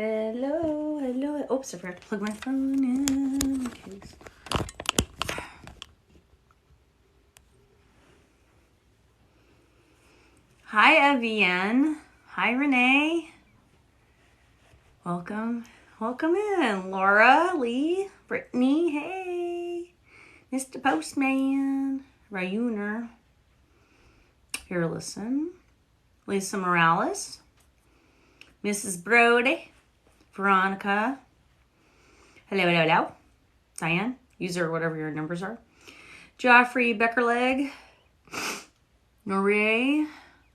Hello, hello. Oops, I forgot to plug my phone in. Okay. Hi, Evian. Hi, Renee. Welcome. Welcome in. Laura, Lee, Brittany, hey. Mr. Postman, Rayuner. Here, listen. Lisa Morales. Mrs. Brody. Veronica. Hello, hello, hello. Diane, user, whatever your numbers are. Joffrey Beckerleg. Norie.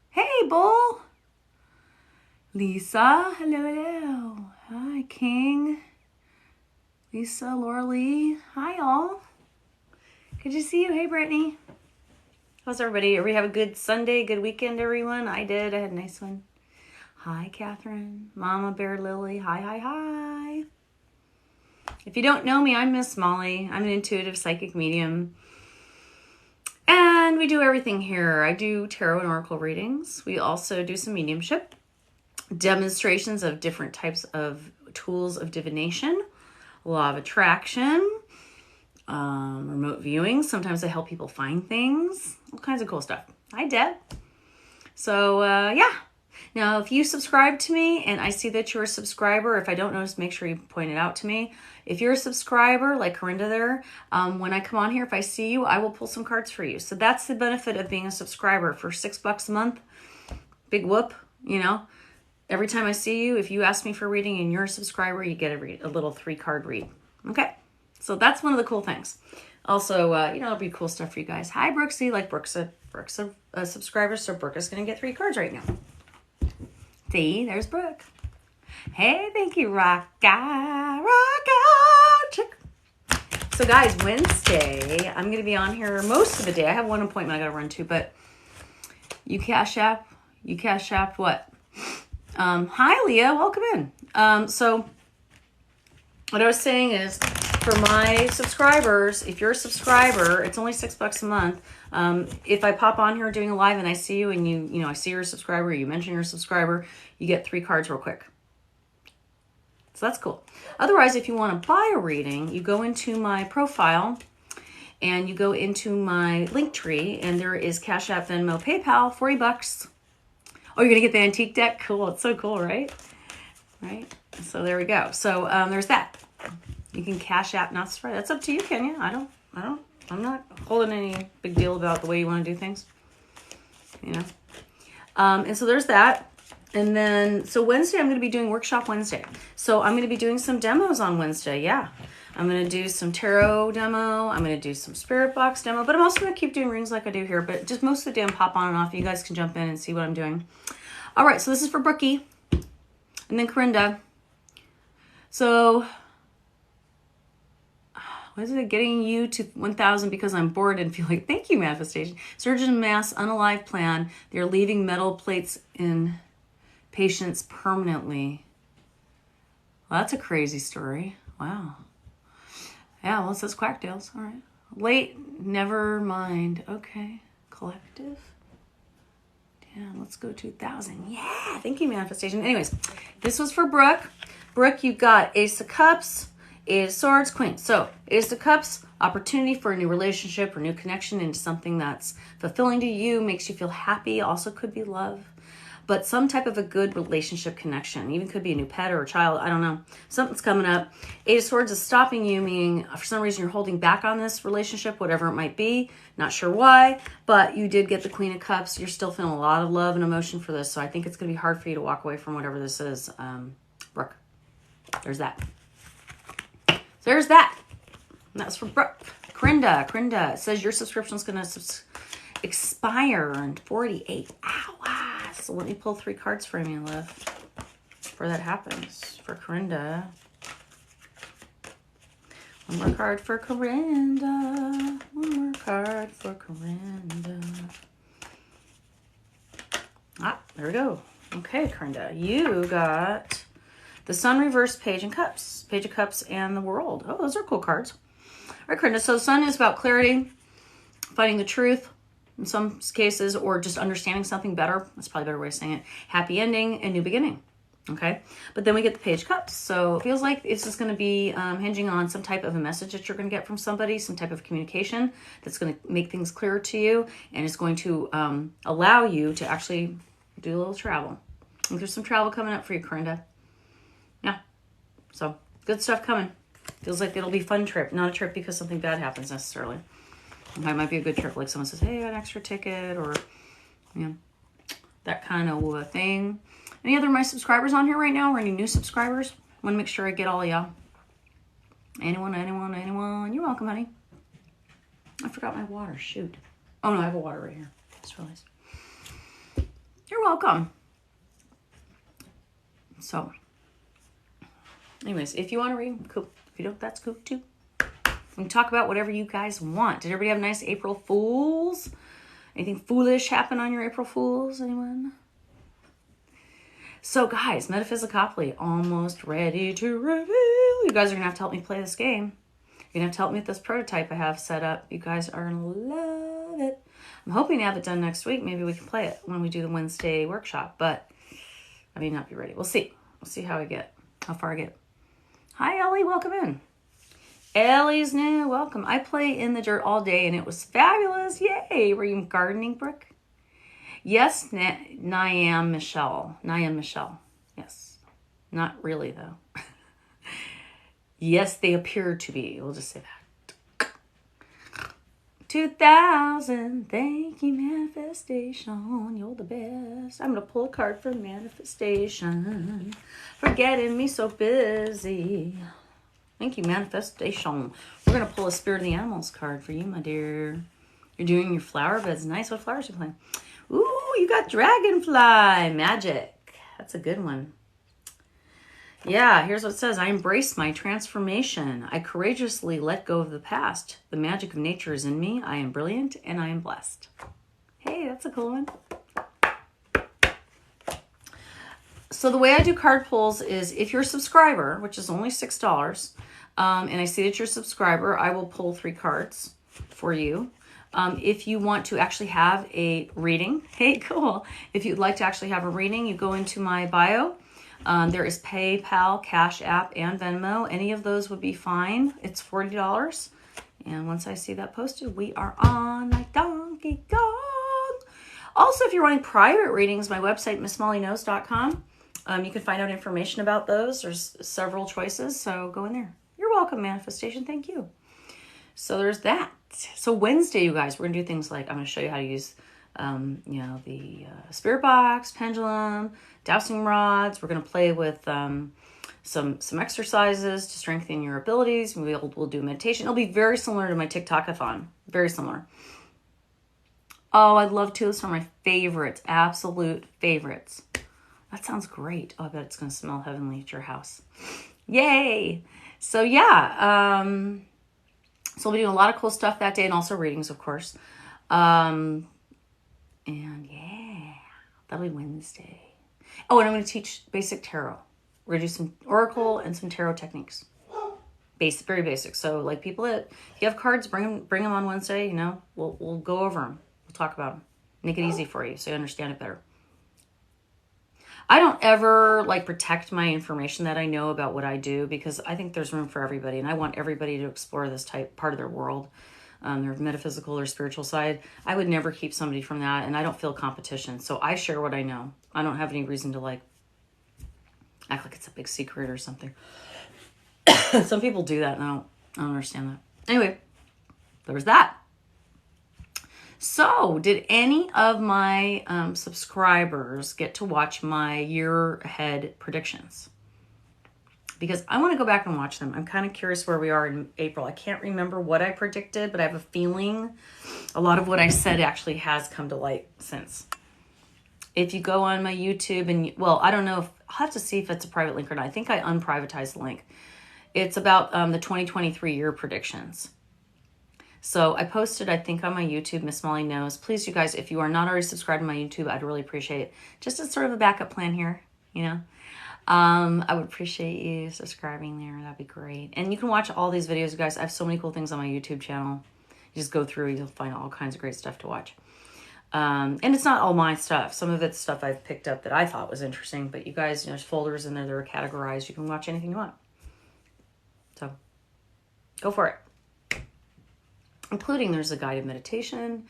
Hey, Bull. Lisa. Hello, hello. Hi, King. Lisa, Laura Lee. Hi, all. Good to see you. Hey, Brittany. How's everybody? Everybody have a good Sunday, good weekend, everyone? I did. I had a nice one. Hi, Catherine. Mama Bear Lily. Hi, hi, hi. If you don't know me, I'm Miss Molly. I'm an intuitive psychic medium. And we do everything here. I do tarot and oracle readings. We also do some mediumship, demonstrations of different types of tools of divination, law of attraction, remote viewing. Sometimes I help people find things, all kinds of cool stuff. Hi, Deb. So, yeah. Now, if you subscribe to me and I see that you're a subscriber, if I don't notice, make sure you point it out to me. If you're a subscriber, like Corinda there, when I come on here, if I see you, I will pull some cards for you. So that's the benefit of being a subscriber. For $6 a month, big whoop, you know. Every time I see you, if you ask me for a reading and you're a subscriber, you get a little 3-card read. Okay, so that's one of the cool things. Also, you know, it'll be cool stuff for you guys. Hi, Brooksy. Like Brooks a subscriber, so Brooke is going to get 3 cards right now. See, there's Brooke. Hey, thank you, Rocka. Chick. So, guys, Wednesday, I'm going to be on here most of the day. I have one appointment I got to run to, but you cash app what? Hi, Leah. Welcome in. So, what I was saying is, for my subscribers, if you're a subscriber, it's only $6 a month. If I pop on here doing a live and I see you and you know, I see you're a subscriber, you mention you're a subscriber, you get 3 cards real quick. So that's cool. Otherwise, if you want to buy a reading, you go into my profile and you go into my link tree and there is Cash App, Venmo, PayPal, $40. Oh, you're going to get the antique deck? Cool. It's so cool, right? Right? So there we go. So there's that. You can Cash App, not subscribe. That's up to you, Kenya. I'm not holding any big deal about the way you want to do things. You know? And so there's that. And then, so Wednesday, I'm going to be doing Workshop Wednesday. So I'm going to be doing some demos on Wednesday. Yeah. I'm going to do some tarot demo. I'm going to do some spirit box demo. But I'm also going to keep doing rings like I do here. But just most of the day, I'm pop on and off. You guys can jump in and see what I'm doing. All right. So this is for Brookie. And then Corinda. So, what is it? Getting you to 1,000 because I'm bored and feel like, thank you, manifestation. Surgeon mass unalive plan. They're leaving metal plates in patients permanently. Well, that's a crazy story. Wow. Yeah, well, it says Quacktails. All right. Late, never mind. Okay. Collective. Damn, let's go to 1,000. Yeah, thank you, manifestation. Anyways, this was for Brooke. Brooke, you got Ace of Cups, Eight of Swords, Queen. So, Ace of Cups, opportunity for a new relationship or new connection into something that's fulfilling to you, makes you feel happy, also could be love. But some type of a good relationship connection. Even could be a new pet or a child. I don't know. Something's coming up. Eight of Swords is stopping you, meaning for some reason you're holding back on this relationship, whatever it might be. Not sure why, but you did get the Queen of Cups. You're still feeling a lot of love and emotion for this. So I think it's going to be hard for you to walk away from whatever this is. Brooke. There's that. So there's that. And that's for Brooke. Corinda. It says your subscription is going to expire in 48 hours. So let me pull 3 cards for you, love, before that happens. For Corinda. One more card for Corinda. One more card for Corinda. Ah, there we go. Okay, Corinda. You got the Sun reverse, Page and Cups. Page of Cups and the World. Oh, those are cool cards. All right, Corinda. So the Sun is about clarity, finding the truth, in some cases, or just understanding something better. That's probably a better way of saying it. Happy ending and new beginning. Okay, but then we get the Page of Cups. So it feels like it's just going to be hinging on some type of a message that you're going to get from somebody, some type of communication that's going to make things clearer to you, and it's going to allow you to actually do a little travel. I think there's some travel coming up for you, Corinda. Yeah, so good stuff coming. Feels like it'll be a fun trip, not a trip because something bad happens necessarily. It might be a good trip, like someone says, hey, I got an extra ticket, or that kind of thing. Any other of my subscribers on here right now, or any new subscribers? Want to make sure I get all of y'all. Anyone? You're welcome, honey. I forgot my water. Shoot. Oh, no, I have a water right here. Just realized. You're welcome. So, anyways, if you want to read, cool. If you don't, that's cool, too. We can talk about whatever you guys want. Did everybody have a nice April Fools? Anything foolish happen on your April Fools? Anyone? So, guys, Metaphysicoply, almost ready to reveal. You guys are going to have to help me play this game. You're going to have to help me with this prototype I have set up. You guys are going to love it. I'm hoping to have it done next week. Maybe we can play it when we do the Wednesday workshop, but I may not be ready. We'll see. We'll see how far I get. Hi, Ellie. Welcome in. Ellie's new. Welcome. I play in the dirt all day, and it was fabulous. Yay. Were you gardening, Brooke? Yes, Niam Michelle. Yes. Not really, though. Yes, they appear to be. We'll just say that. 2000. Thank you, Manifestation. You're the best. I'm going to pull a card for Manifestation. For getting me so busy. Thank you, Manifestation. We're going to pull a Spirit of the Animals card for you, my dear. You're doing your flower beds. Nice. What flowers are you playing? Ooh, you got Dragonfly Magic. That's a good one. Yeah, here's what it says. I embrace my transformation. I courageously let go of the past. The magic of nature is in me. I am brilliant and I am blessed. Hey, that's a cool one. So the way I do card pulls is if you're a subscriber, which is only $6, and I see that you're a subscriber, I will pull 3 cards for you. If you want to actually have a reading, hey, cool. If you'd like to actually have a reading, you go into my bio. There is PayPal, Cash App, and Venmo. Any of those would be fine. It's $40. And once I see that posted, we are on like Donkey Kong. Also, if you're wanting private readings, my website, MissMollyKnows.com. You can find out information about those. There's several choices, so go in there. You're welcome, Manifestation. Thank you. So there's that. So Wednesday, you guys, we're going to do things like I'm going to show you how to use, the spirit box, pendulum, dowsing rods. We're going to play with some exercises to strengthen your abilities. We'll do meditation. It'll be very similar to my TikTok-a-thon. Very similar. Oh, I love tulips. Are my favorites. Absolute favorites. That sounds great. Oh, I bet it's going to smell heavenly at your house. Yay! So yeah, so we'll be doing a lot of cool stuff that day and also readings, of course. And yeah, that'll be Wednesday. Oh, and I'm going to teach basic tarot. We're going to do some oracle and some tarot techniques. Very basic. So like people that, if you have cards, bring them on Wednesday, we'll go over them. We'll talk about them. Make it easy for you so you understand it better. I don't ever protect my information that I know about what I do because I think there's room for everybody and I want everybody to explore this part of their world, their metaphysical or spiritual side. I would never keep somebody from that and I don't feel competition. So I share what I know. I don't have any reason to act like it's a big secret or something. Some people do that and I don't understand that. Anyway, there's that. So, did any of my subscribers get to watch my year ahead predictions? Because I want to go back and watch them. I'm kind of curious where we are in April. I can't remember what I predicted, but I have a feeling a lot of what I said actually has come to light since. If you go on my YouTube and, I don't know I'll have to see if it's a private link or not. I think I unprivatized the link. It's about the 2023 year predictions. So I posted, I think, on my YouTube, Miss Molly Knows. Please, you guys, if you are not already subscribed to my YouTube, I'd really appreciate it. Just as sort of a backup plan here, I would appreciate you subscribing there. That'd be great. And you can watch all these videos, you guys. I have so many cool things on my YouTube channel. You just go through, you'll find all kinds of great stuff to watch. And it's not all my stuff. Some of it's stuff I've picked up that I thought was interesting. But you guys, there's folders in there that are categorized. You can watch anything you want. So go for it. Including there's a guided meditation.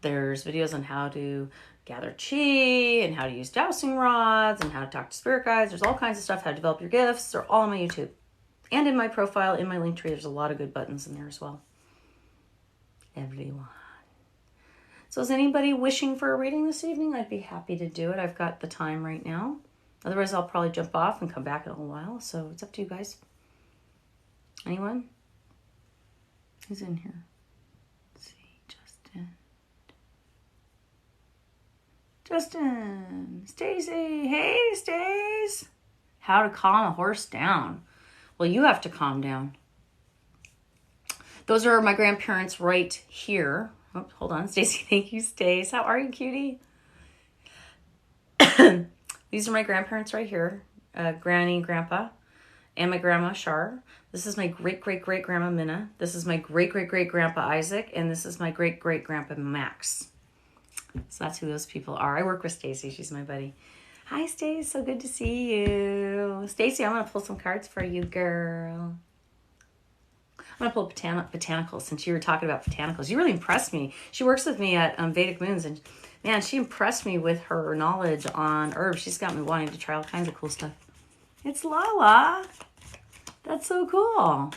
There's videos on how to gather chi and how to use dowsing rods and how to talk to spirit guides. There's all kinds of stuff, how to develop your gifts. They're all on my YouTube. And in my profile, in my link tree, there's a lot of good buttons in there as well. Everyone. So is anybody wishing for a reading this evening? I'd be happy to do it. I've got the time right now. Otherwise, I'll probably jump off and come back in a while. So it's up to you guys. Anyone? Who's in here? Let's see. Justin. Stacy. Hey, Stace. How to calm a horse down. Well, you have to calm down. Those are my grandparents right here. Oh, hold on, Stacy. Thank you, Stace. How are you, cutie? These are my grandparents right here. Granny, Grandpa, and my grandma, Shar. This is my great-great-great-grandma, Minna. This is my great-great-great-grandpa, Isaac. And this is my great-great-grandpa, Max. So that's who those people are. I work with Stacy. She's my buddy. Hi, Stace. So good to see you. Stacy, I'm going to pull some cards for you, girl. I'm going to pull botanicals since you were talking about botanicals. You really impressed me. She works with me at Vedic Moons, and man, she impressed me with her knowledge on herbs. She's got me wanting to try all kinds of cool stuff. It's Lala. That's so cool.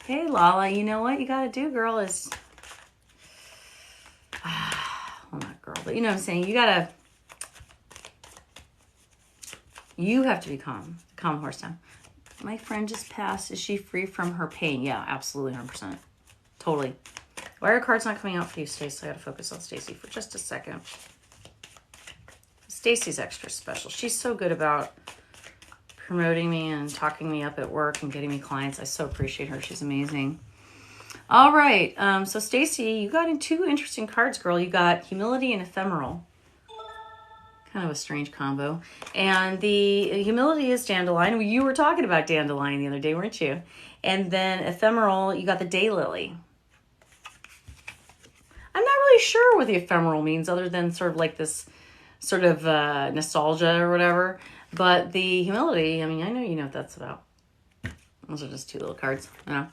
Hey, Lala, you know what you got to do, girl, is... well, not girl, but you know what I'm saying. You have to be calm. Calm horse down. My friend just passed. Is she free from her pain? Yeah, absolutely, 100%. Totally. Why are cards not coming out for you, Stacey? I gotta focus on Stacey for just a second. Stacey's extra special. She's so good about promoting me and talking me up at work and getting me clients. I so appreciate her. She's amazing. All right. So Stacey, you got in two interesting cards, girl. You got humility and ephemeral. Kind of a strange combo. And the humility is dandelion. You were talking about dandelion the other day, weren't you? And then ephemeral, you got the daylily. I'm not really sure what the ephemeral means other than sort of like this sort of nostalgia or whatever. But the humility, I mean, I know you know what that's about. Those are just two little cards, you know.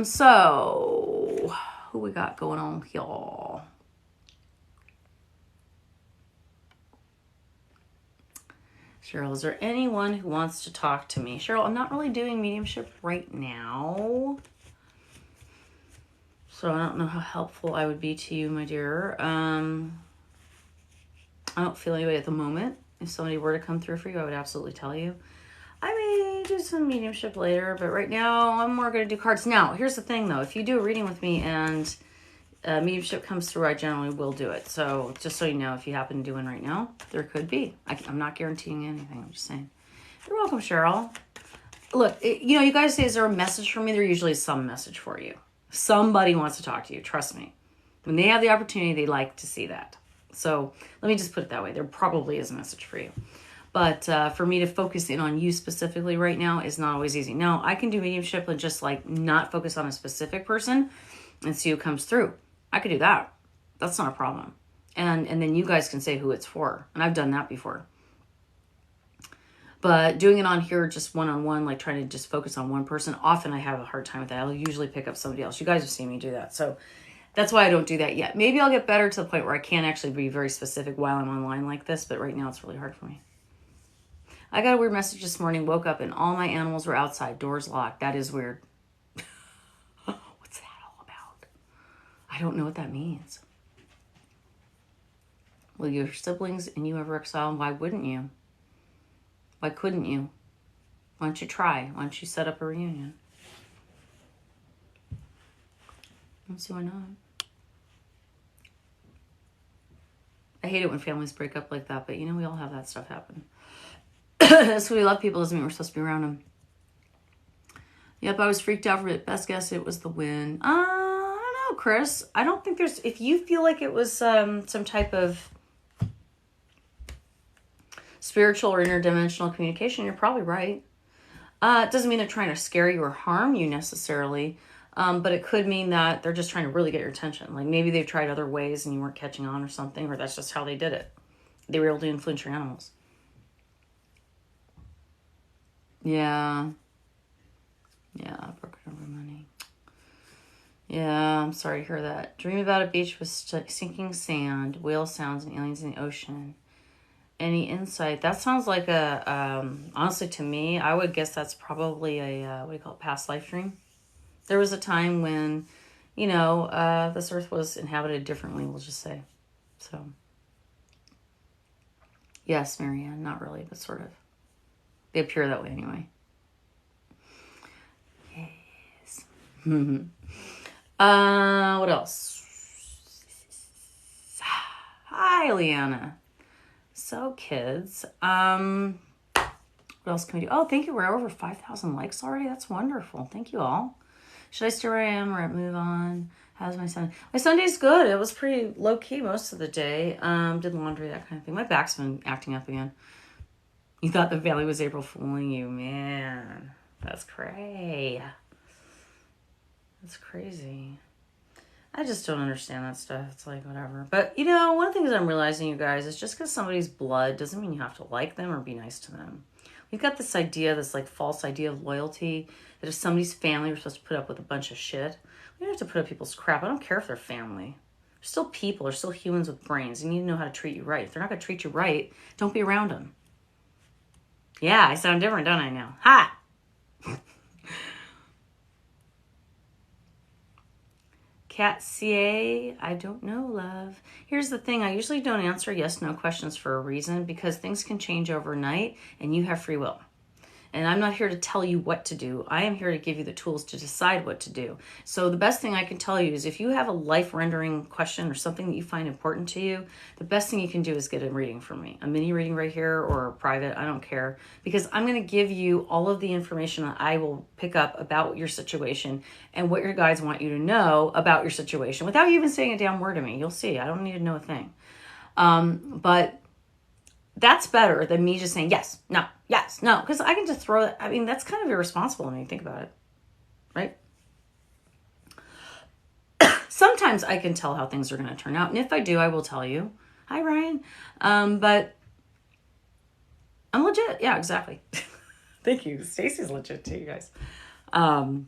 So who we got going on here? Cheryl, is there anyone who wants to talk to me? Cheryl, I'm not really doing mediumship right now. So I don't know how helpful I would be to you, my dear. I don't feel anybody at the moment. If somebody were to come through for you, I would absolutely tell you. I may do some mediumship later, but right now I'm more going to do cards. Now, here's the thing, though. If you do a reading with me and mediumship comes through, I generally will do it. So just so you know, if you happen to do one right now, there could be. I'm not guaranteeing anything. I'm just saying. You're welcome, Cheryl. Look, you know, you guys say, is there a message for me? There usually is some message for you. Somebody wants to talk to you. Trust me. When they have the opportunity, they like to see that. So let me just put it that way. There probably is a message for you. But for me to focus in on you specifically right now is not always easy. Now, I can do mediumship and just like not focus on a specific person and see who comes through. I could do that. That's not a problem. And then you guys can say who it's for. And I've done that before. But doing it on here just one-on-one, like trying to just focus on one person, often I have a hard time with that. I'll usually pick up somebody else. You guys have seen me do that. So that's why I don't do that yet. Maybe I'll get better to the point where I can actually be very specific while I'm online like this. But right now it's really hard for me. I got a weird message this morning. Woke up and all my animals were outside. Doors locked. That is weird. What's that all about? I don't know what that means. Will your siblings and you ever exile? Why wouldn't you? Why couldn't you? Why don't you try? Why don't you set up a reunion? Let's see why not. I hate it when families break up like that, but you know, we all have that stuff happen. So we love people doesn't mean we're supposed to be around them. Yep, I was freaked out for it. Best guess it was the wind. I don't know, Chris. I don't think there's... If you feel like it was some type of spiritual or interdimensional communication, you're probably right. It doesn't mean they're trying to scare you or harm you necessarily. But it could mean that they're just trying to really get your attention. Like maybe they've tried other ways and you weren't catching on or something, or that's just how they did it. They were able to influence your animals. Yeah. Yeah, broken over money. Yeah, I'm sorry to hear that. Dream about a beach with sinking sand, whale sounds, and aliens in the ocean. Any insight? That sounds like honestly to me, I would guess that's probably what do you call it, past life dream. There was a time when, this earth was inhabited differently, we'll just say. So, yes, Marianne, not really, but sort of. They appear that way anyway. Yes. What else? Hi, Leanna. So, kids, what else can we do? Oh, thank you. We're over 5,000 likes already. That's wonderful. Thank you all. Should I stay where I am or move on? How's my Sunday? My Sunday's good. It was pretty low key most of the day. Did laundry, that kind of thing. My back's been acting up again. You thought the valley was April fooling you, man. That's crazy. That's crazy. I just don't understand that stuff. It's like, whatever. But, one of the things I'm realizing, you guys, is just because somebody's blood doesn't mean you have to like them or be nice to them. We've got this idea, this like false idea of loyalty, that if somebody's family, we're supposed to put up with a bunch of shit. We don't have to put up people's crap. I don't care if they're family. They're still people. They're still humans with brains. They need to know how to treat you right. If they're not going to treat you right, don't be around them. Yeah, I sound different, don't I now? Ha! Cat CA, I don't know, love. Here's the thing. I usually don't answer yes/no questions for a reason because things can change overnight and you have free will. And I'm not here to tell you what to do. I am here to give you the tools to decide what to do. So the best thing I can tell you is if you have a life-rendering question or something that you find important to you, the best thing you can do is get a reading from me. A mini reading right here or private, I don't care. Because I'm going to give you all of the information that I will pick up about your situation and what your guides want you to know about your situation without you even saying a damn word to me. You'll see. I don't need to know a thing. But that's better than me just saying yes, no, because I can just throw it. I mean, that's kind of irresponsible when you think about it, right? Sometimes I can tell how things are going to turn out, and if I do, I will tell you. Hi, Ryan. But I'm legit. Yeah, exactly. Thank you. Stacy's legit too, you guys. Did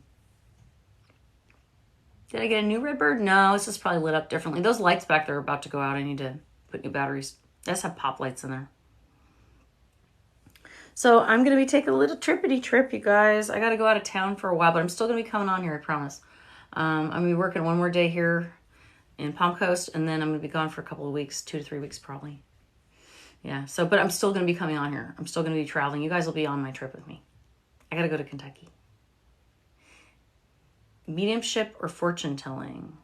I get a new Redbird? No, it's just probably lit up differently. Those lights back there are about to go out. I need to put new batteries. They just have pop lights in there. So I'm going to be taking a little trippity trip, you guys. I got to go out of town for a while, but I'm still going to be coming on here, I promise. I'm going to be working one more day here in Palm Coast, and then I'm going to be gone for a couple of weeks, 2 to 3 weeks probably. Yeah, but I'm still going to be coming on here. I'm still going to be traveling. You guys will be on my trip with me. I got to go to Kentucky. Mediumship or fortune telling?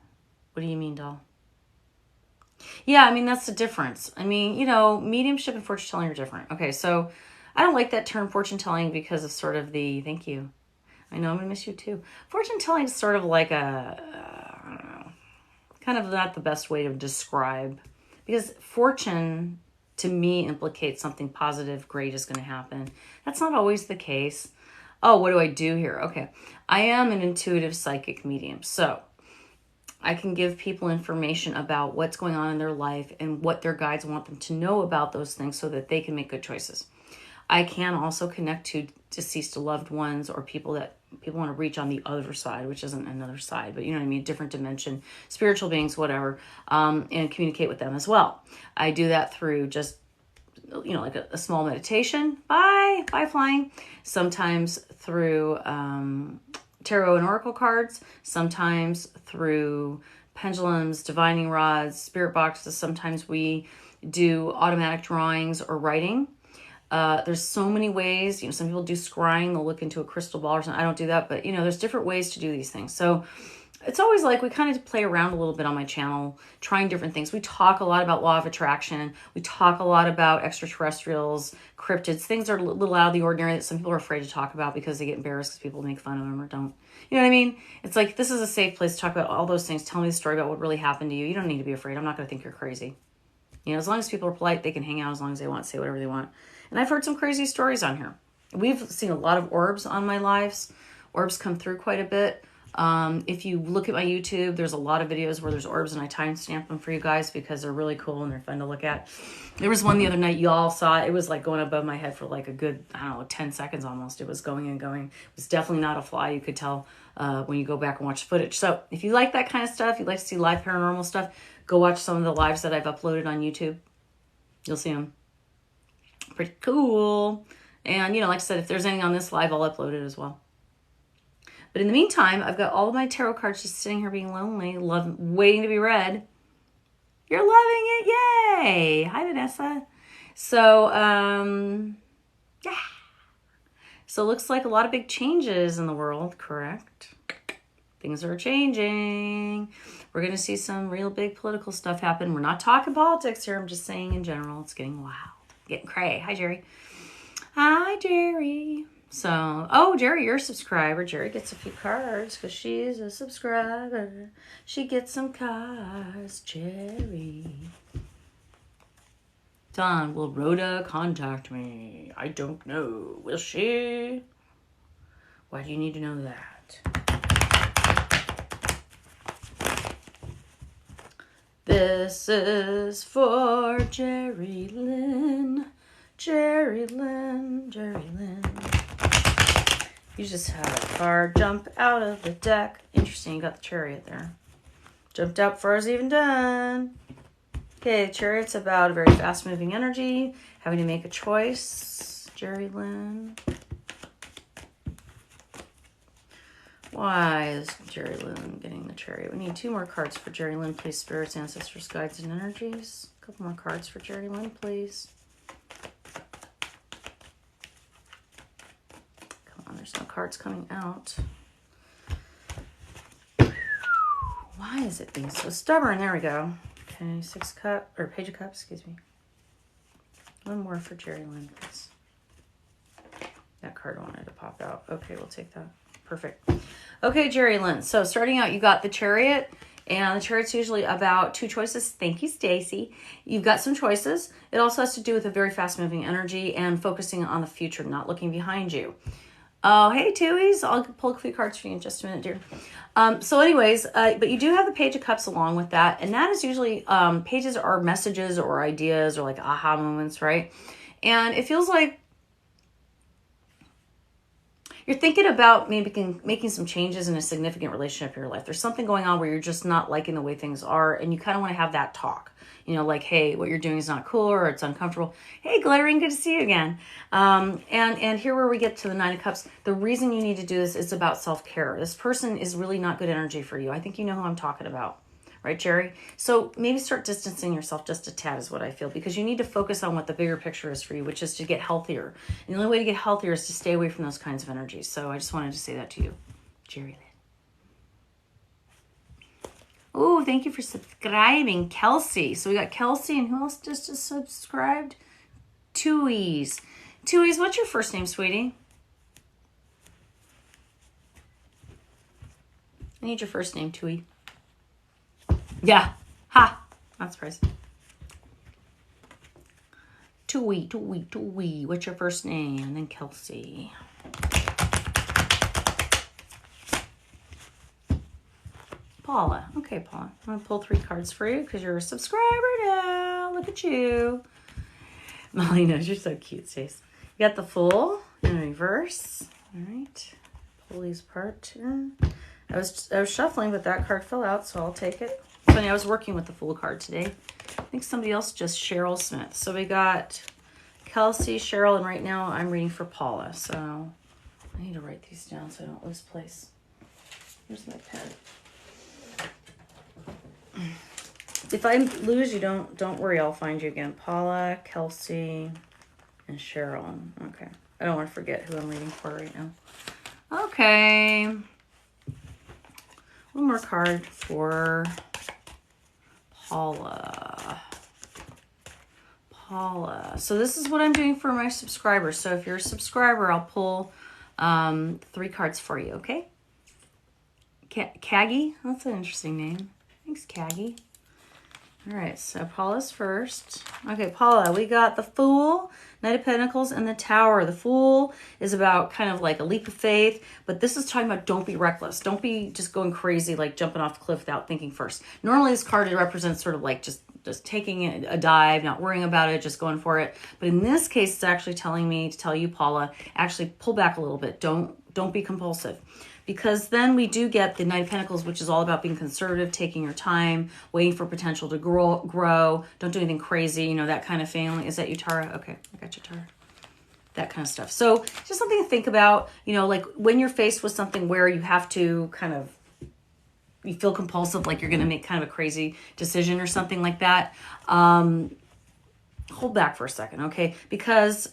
What do you mean, doll? Yeah, I mean, that's the difference. I mean, mediumship and fortune telling are different. Okay, so I don't like that term fortune telling because of sort of thank you. I know I'm going to miss you too. Fortune telling is sort of like I don't know, kind of not the best way to describe, because fortune to me implicates something positive, great is going to happen. That's not always the case. Oh, what do I do here? Okay. I am an intuitive psychic medium. So I can give people information about what's going on in their life and what their guides want them to know about those things so that they can make good choices. I can also connect to deceased loved ones or people that people want to reach on the other side, which isn't another side, but you know what I mean, different dimension, spiritual beings, whatever, and communicate with them as well. I do that through just, like a small meditation. Bye flying. Sometimes through tarot and oracle cards, sometimes through pendulums, divining rods, spirit boxes. Sometimes we do automatic drawings or writing. There's so many ways, some people do scrying, they'll look into a crystal ball or something. I don't do that, but there's different ways to do these things. So it's always like we kind of play around a little bit on my channel, trying different things. We talk a lot about law of attraction. We talk a lot about extraterrestrials, cryptids, things that are a little out of the ordinary that some people are afraid to talk about because they get embarrassed because people make fun of them or don't. You know what I mean? It's like, this is a safe place to talk about all those things. Tell me the story about what really happened to you. You don't need to be afraid. I'm not going to think you're crazy. As long as people are polite, they can hang out as long as they want, say whatever they want. And I've heard some crazy stories on here. We've seen a lot of orbs on my lives. Orbs come through quite a bit. If you look at my YouTube, there's a lot of videos where there's orbs and I timestamp them for you guys because they're really cool and they're fun to look at. There was one the other night, you all saw it. It was like going above my head for like a good, I don't know, 10 seconds almost. It was going and going. It was definitely not a fly. You could tell when you go back and watch the footage. So if you like that kind of stuff, you like to see live paranormal stuff, go watch some of the lives that I've uploaded on YouTube. You'll see them. Pretty cool. And, like I said, if there's anything on this live, I'll upload it as well. But in the meantime, I've got all of my tarot cards just sitting here being lonely, waiting to be read. You're loving it. Yay. Hi, Vanessa. So, yeah. So it looks like a lot of big changes in the world, correct? Things are changing. We're going to see some real big political stuff happen. We're not talking politics here. I'm just saying in general, it's getting wild. Getting cray. Hi, Jerry. Hi, Jerry. So, oh, Jerry, you're a subscriber. Jerry gets a few cards because she's a subscriber. She gets some cards, Jerry. Don, will Rhoda contact me? I don't know. Will she? Why do you need to know that? This is for Jerry Lynn. Jerry Lynn, Jerry Lynn. You just had a card jump out of the deck. Interesting, you got the Chariot there. Jumped out before I was even done. Okay, Chariot's about a very fast-moving energy, having to make a choice. Jerry Lynn. Why is Jerry Lynn getting the Chariot? We need 2 more cards for Jerry Lynn, please. Spirits, ancestors, guides, and energies. A couple more cards for Jerry Lynn, please. There's no cards coming out. Why is it being so stubborn? There we go. Okay, Page of Cups, excuse me. One more for Jerry Lynn, please. That card wanted to pop out. Okay, we'll take that. Perfect. Okay, Jerry Lynn. So starting out, you got the Chariot. And the Chariot's usually about 2 choices. Thank you, Stacy. You've got some choices. It also has to do with a very fast-moving energy and focusing on the future, not looking behind you. Oh, hey, Tuies. I'll pull a few cards for you in just a minute, dear. So anyways, but you do have the Page of Cups along with that. And that is usually, pages are messages or ideas or like aha moments, right? And it feels like you're thinking about maybe making some changes in a significant relationship in your life. There's something going on where you're just not liking the way things are. And you kind of want to have that talk. Like, hey, what you're doing is not cool or it's uncomfortable. Hey, Glittering, good to see you again. And here where we get to the 9 of Cups, the reason you need to do this is about self-care. This person is really not good energy for you. I think you know who I'm talking about. Right, Jerry? So maybe start distancing yourself just a tad is what I feel, because you need to focus on what the bigger picture is for you, which is to get healthier. And the only way to get healthier is to stay away from those kinds of energies. So I just wanted to say that to you, Jerry. Oh, thank you for subscribing, Kelsey. So we got Kelsey, and who else just subscribed? Tuies. Tuies, what's your first name, sweetie? I need your first name, Tui. Yeah. Ha. Not surprised. Tui. What's your first name? And then Kelsey. Paula. Okay, Paula. I'm going to pull 3 cards for you because you're a subscriber now. Look at you. Molly knows you're so cute, Stace. You got the Fool in reverse. All right. Pull these apart here. I was shuffling, but that card fell out, so I'll take it. Funny, I was working with the Fool card today. I think somebody else, just Cheryl Smith. So we got Kelsey, Cheryl, and right now I'm reading for Paula. So I need to write these down so I don't lose place. Here's my pen. If I lose you, don't worry, I'll find you again. Paula, Kelsey, and Cheryl. Okay. I don't want to forget who I'm reading for right now. Okay. One more card for Paula. So this is what I'm doing for my subscribers. So if you're a subscriber, I'll pull 3 cards for you, okay? Kaggy? That's an interesting name. Thanks, Kaggy. All right, so Paula's first. Okay, Paula, we got the Fool, Knight of Pentacles, and the Tower. The Fool is about kind of like a leap of faith, but this is talking about don't be reckless. Don't be just going crazy, like jumping off the cliff without thinking first. Normally this card represents sort of like just taking a dive, not worrying about it, just going for it. But in this case, it's actually telling me to tell you, Paula, actually pull back a little bit. Don't be compulsive. Because then we do get the Knight of Pentacles, which is all about being conservative, taking your time, waiting for potential to grow. Don't do anything crazy, you know, that kind of feeling. Is that you, Tara? Okay, I got you, Tara. That kind of stuff. So just something to think about, you know, like when you're faced with something where you have to kind of, you feel compulsive, like you're going to make kind of a crazy decision or something like that. Hold back for a second, okay? Because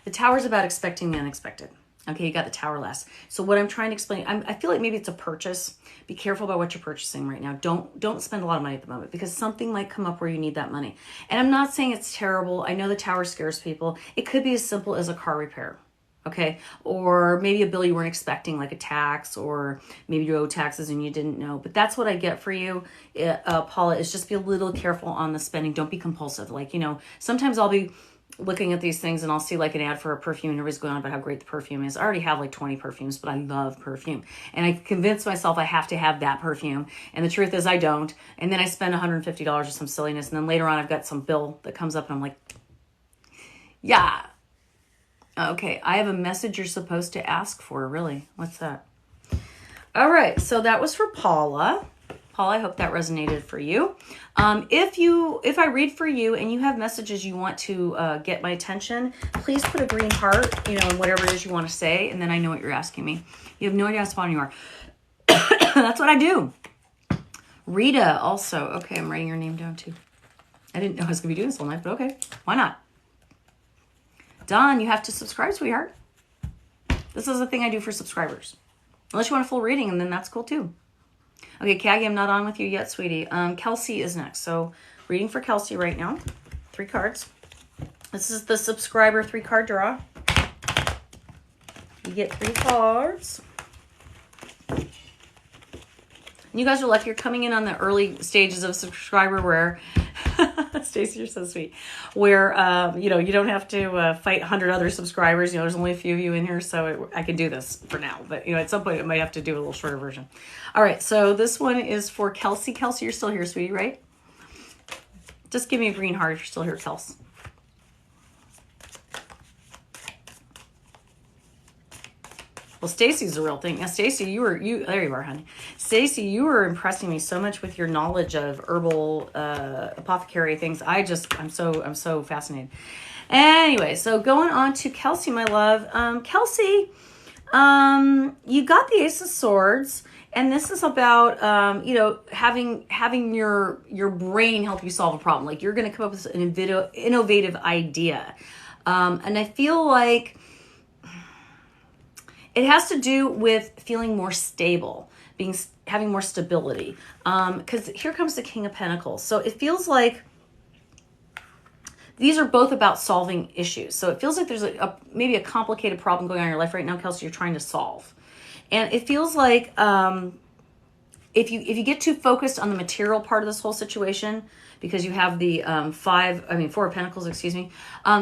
the Tower is about expecting the unexpected. Okay, you got the Tower last. So what I'm trying to explain, I feel like maybe it's a purchase. Be careful about what you're purchasing right now. Don't spend a lot of money at the moment because something might come up where you need that money. And I'm not saying it's terrible. I know the Tower scares people. It could be as simple as a car repair. Okay, or maybe a bill you weren't expecting, like a tax, or maybe you owe taxes and you didn't know. But that's what I get for you, Paula, is just be a little careful on the spending. Don't be compulsive. Like, you know, sometimes I'll be looking at these things and I'll see like an ad for a perfume and everybody's going on about how great the perfume is. I already have like 20 perfumes, but I love perfume. And I convince myself I have to have that perfume. And the truth is I don't. And then I spend $150 or some silliness. And then later on I've got some bill that comes up and I'm like, yeah. Okay, I have a message you're supposed to ask for, really. What's that? All right, so that was for Paula. Paula, I hope that resonated for you. If I read for you and you have messages you want to get my attention, please put a green heart, you know, in whatever it is you want to say, and then I know what you're asking me. You have no idea how spawning you are. That's what I do. Rita, also. Okay, I'm writing your name down too. I didn't know I was going to be doing this all night, but okay. Why not? Don, you have to subscribe, sweetheart. This is the thing I do for subscribers. Unless you want a full reading, and then that's cool too. Okay, Kaggy, I'm not on with you yet, sweetie. Kelsey is next. So reading for Kelsey right now. 3 cards. This is the subscriber 3-card draw. You get 3 cards. And you guys are lucky you're coming in on the early stages of subscriber where Stacey, you're so sweet. Where, you know, you don't have to fight 100 other subscribers. You know, there's only a few of you in here, so I can do this for now. But, you know, at some point, I might have to do a little shorter version. All right, so this one is for Kelsey. Kelsey, you're still here, sweetie, right? Just give me a green heart if you're still here, Kelsey. Well, Stacy's the real thing. Now, Stacy, there you are, honey. Stacy, you were impressing me so much with your knowledge of herbal apothecary things. I'm so fascinated. Anyway, so going on to Kelsey, my love. Kelsey, you got the Ace of Swords, and this is about you know, having your brain help you solve a problem. Like you're going to come up with an innovative idea, and I feel like it has to do with feeling more stable, having more stability. Because here comes the King of Pentacles. So it feels like these are both about solving issues. So it feels like there's maybe a complicated problem going on in your life right now, Kelsey, you're trying to solve. And it feels like if you get too focused on the material part of this whole situation, because you have the 4 of Pentacles, excuse me,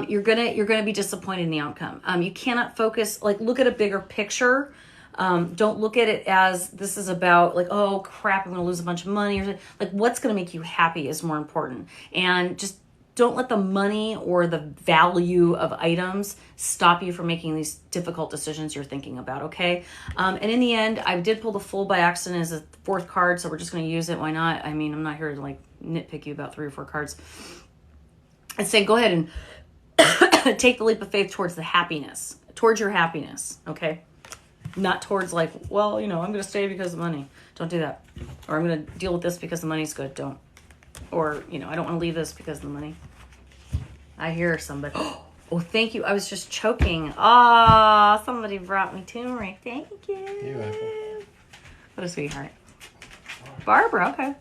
you're gonna be disappointed in the outcome. You cannot focus, like look at a bigger picture. Don't look at it as this is about like, oh crap, I'm gonna lose a bunch of money, or like what's gonna make you happy is more important. And just don't let the money or the value of items stop you from making these difficult decisions you're thinking about, okay? And in the end, I did pull the Fool by accident as a 4th card, so we're just going to use it. Why not? I mean, I'm not here to like nitpick you about 3 or 4 cards. I'd say go ahead and take the leap of faith towards your happiness, okay? Not towards like, well, you know, I'm going to stay because of money. Don't do that. Or I'm going to deal with this because the money's good. Don't. Or, you know, I don't want to leave this because of the money. I hear somebody. Oh, thank you. I was just choking. Ah, somebody brought me turmeric. Thank you. You're welcome. What a sweetheart. Barbara, okay.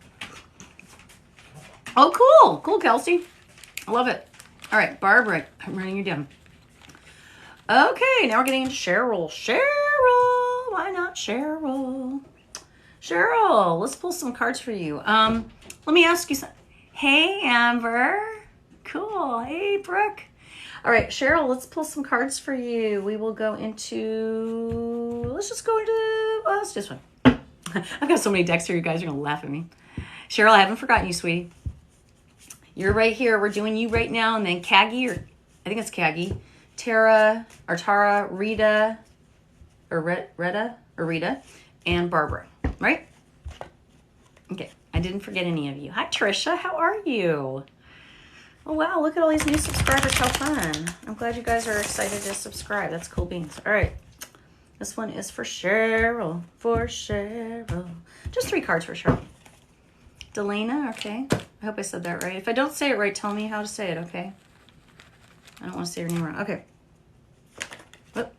Oh, cool. Cool, Kelsey. I love it. All right, Barbara, I'm writing you down. Okay, now we're getting into Cheryl. Cheryl, why not Cheryl? Cheryl, let's pull some cards for you. Let me ask you something. Hey, Amber. Cool. Hey, Brooke. All right, Cheryl, let's pull some cards for you. We will go into, let's just go into, oh, let's just one. I've got so many decks here, you guys are going to laugh at me. Cheryl, I haven't forgotten you, sweetie. You're right here. We're doing you right now, and then Kagi, or I think it's Kagi, Tara, Rita, and Barbara, right? Okay, I didn't forget any of you. Hi, Trisha. How are you? Oh, wow. Look at all these new subscribers. How fun. I'm glad you guys are excited to subscribe. That's cool beans. All right. This one is for Cheryl. For Cheryl. Just 3 cards for Cheryl. Delana. Okay. I hope I said that right. If I don't say it right, tell me how to say it, okay? I don't want to say your name wrong. Okay. Whoop.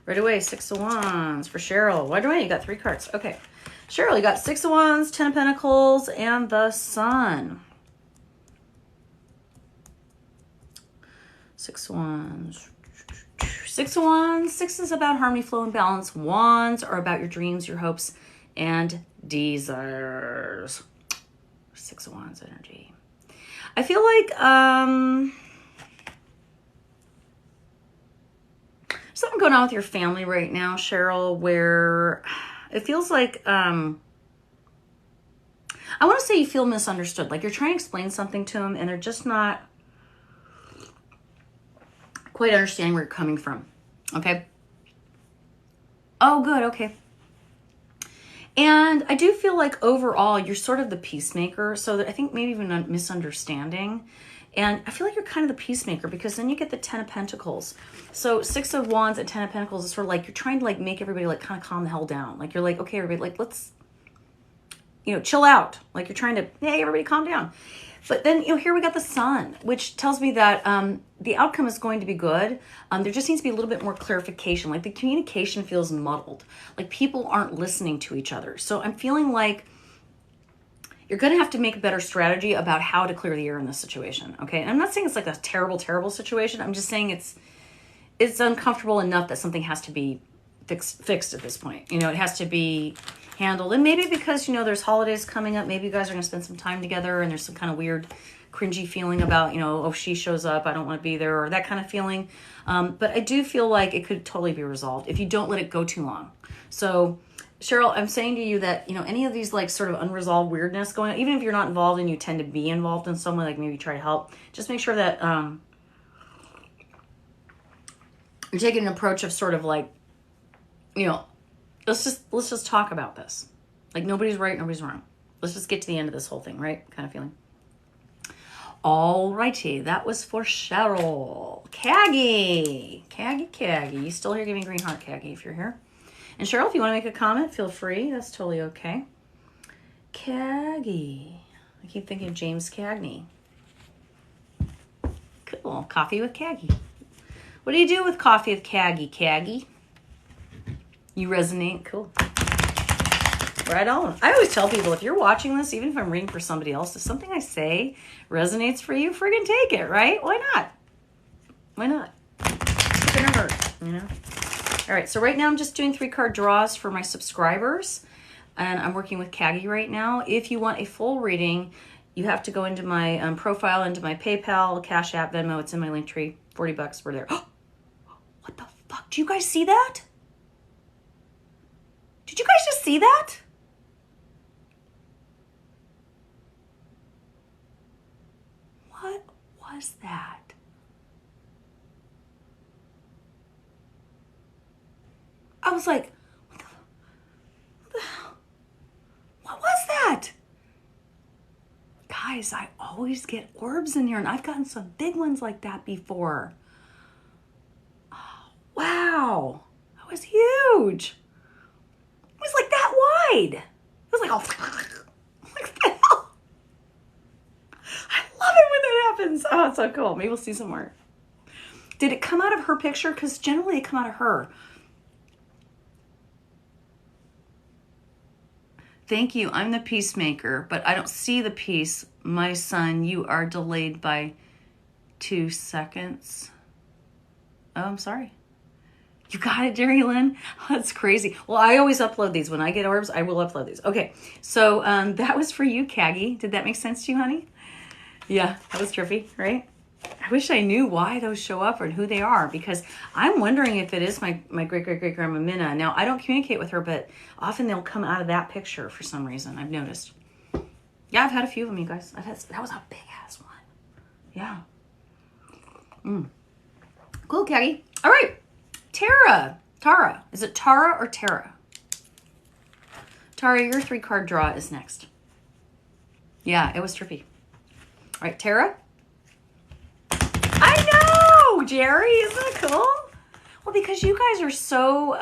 Right away. 6 of Wands for Cheryl. Right away. You got 3 cards. Okay. Cheryl, you got 6 of Wands, 10 of Pentacles, and the Sun. 6 of Wands. 6 of Wands. 6 is about harmony, flow, and balance. Wands are about your dreams, your hopes, and desires. 6 of Wands energy. I feel like something going on with your family right now, Cheryl, where it feels like I want to say you feel misunderstood. Like you're trying to explain something to them and they're just not quite understanding where you're coming from. Okay. Oh, good. Okay. And I do feel like overall you're sort of the peacemaker. So that I think maybe even a misunderstanding. And I feel like you're kind of the peacemaker because then you get the 10 of Pentacles. So 6 of Wands and 10 of Pentacles is sort of like you're trying to like make everybody like kind of calm the hell down. Like you're like, okay, everybody, like let's, chill out. Like you're trying to, hey, everybody calm down. But then, here we got the Sun, which tells me that the outcome is going to be good. There just needs to be a little bit more clarification. Like the communication feels muddled. Like people aren't listening to each other. So I'm feeling like you're going to have to make a better strategy about how to clear the air in this situation. Okay. And I'm not saying it's like a terrible, terrible situation. I'm just saying it's uncomfortable enough that something has to be fixed at this point. It has to be handled. And maybe because, there's holidays coming up, maybe you guys are going to spend some time together and there's some kind of weird, cringy feeling about, oh, she shows up, I don't want to be there, or that kind of feeling. But I do feel like it could totally be resolved if you don't let it go too long. So Cheryl, I'm saying to you that, any of these like sort of unresolved weirdness going on, even if you're not involved and you tend to be involved in some way, like maybe try to help, just make sure that you're taking an approach of sort of like, let's just talk about this. Like nobody's right, nobody's wrong. Let's just get to the end of this whole thing, right? Kind of feeling. All righty, that was for Cheryl. Kagi. You still here? Give me a green heart, Kagi, if you're here. And Cheryl, if you want to make a comment, feel free. That's totally okay. Kagi. I keep thinking of James Cagney. Cool. Coffee with Kagi. What do you do with coffee with Kagi? You resonate? Cool. Right on. I always tell people, if you're watching this, even if I'm reading for somebody else, if something I say resonates for you, friggin' take it, right? Why not? It's gonna hurt, All right, so right now I'm just doing 3-card draws for my subscribers, and I'm working with Kagi right now. If you want a full reading, you have to go into my profile, into my PayPal, Cash App, Venmo. It's in my link tree. $40, we're there. What the fuck? Do you guys see that? Did you guys just see that? What was that? I was like, what the hell? What was that? Guys, I always get orbs in here, and I've gotten some big ones like that before. Oh, wow. That was huge. It was like that wide. It was like, oh, what the hell? I love it when that happens. Oh, it's so cool. Maybe we'll see some more. Did it come out of her picture? Because generally they come out of her. Thank you. I'm the peacemaker, but I don't see the peace. My son, you are delayed by 2 seconds. Oh, I'm sorry. You got it, Jerry Lynn? That's crazy. Well, I always upload these. When I get orbs, I will upload these. Okay, so that was for you, Caggie. Did that make sense to you, honey? Yeah, that was trippy, right? I wish I knew why those show up and who they are, because I'm wondering if it is my great-great-great-grandma Minna. Now, I don't communicate with her, but often they'll come out of that picture for some reason, I've noticed. Yeah, I've had a few of them, you guys. That was a big-ass one. Yeah. Cool, Caggie. All right. Tara. Is it Tara or Tara? Tara, your 3-card draw is next. Yeah, it was trippy. All right, Tara. I know, Jerry. Isn't that cool? Well, because you guys are so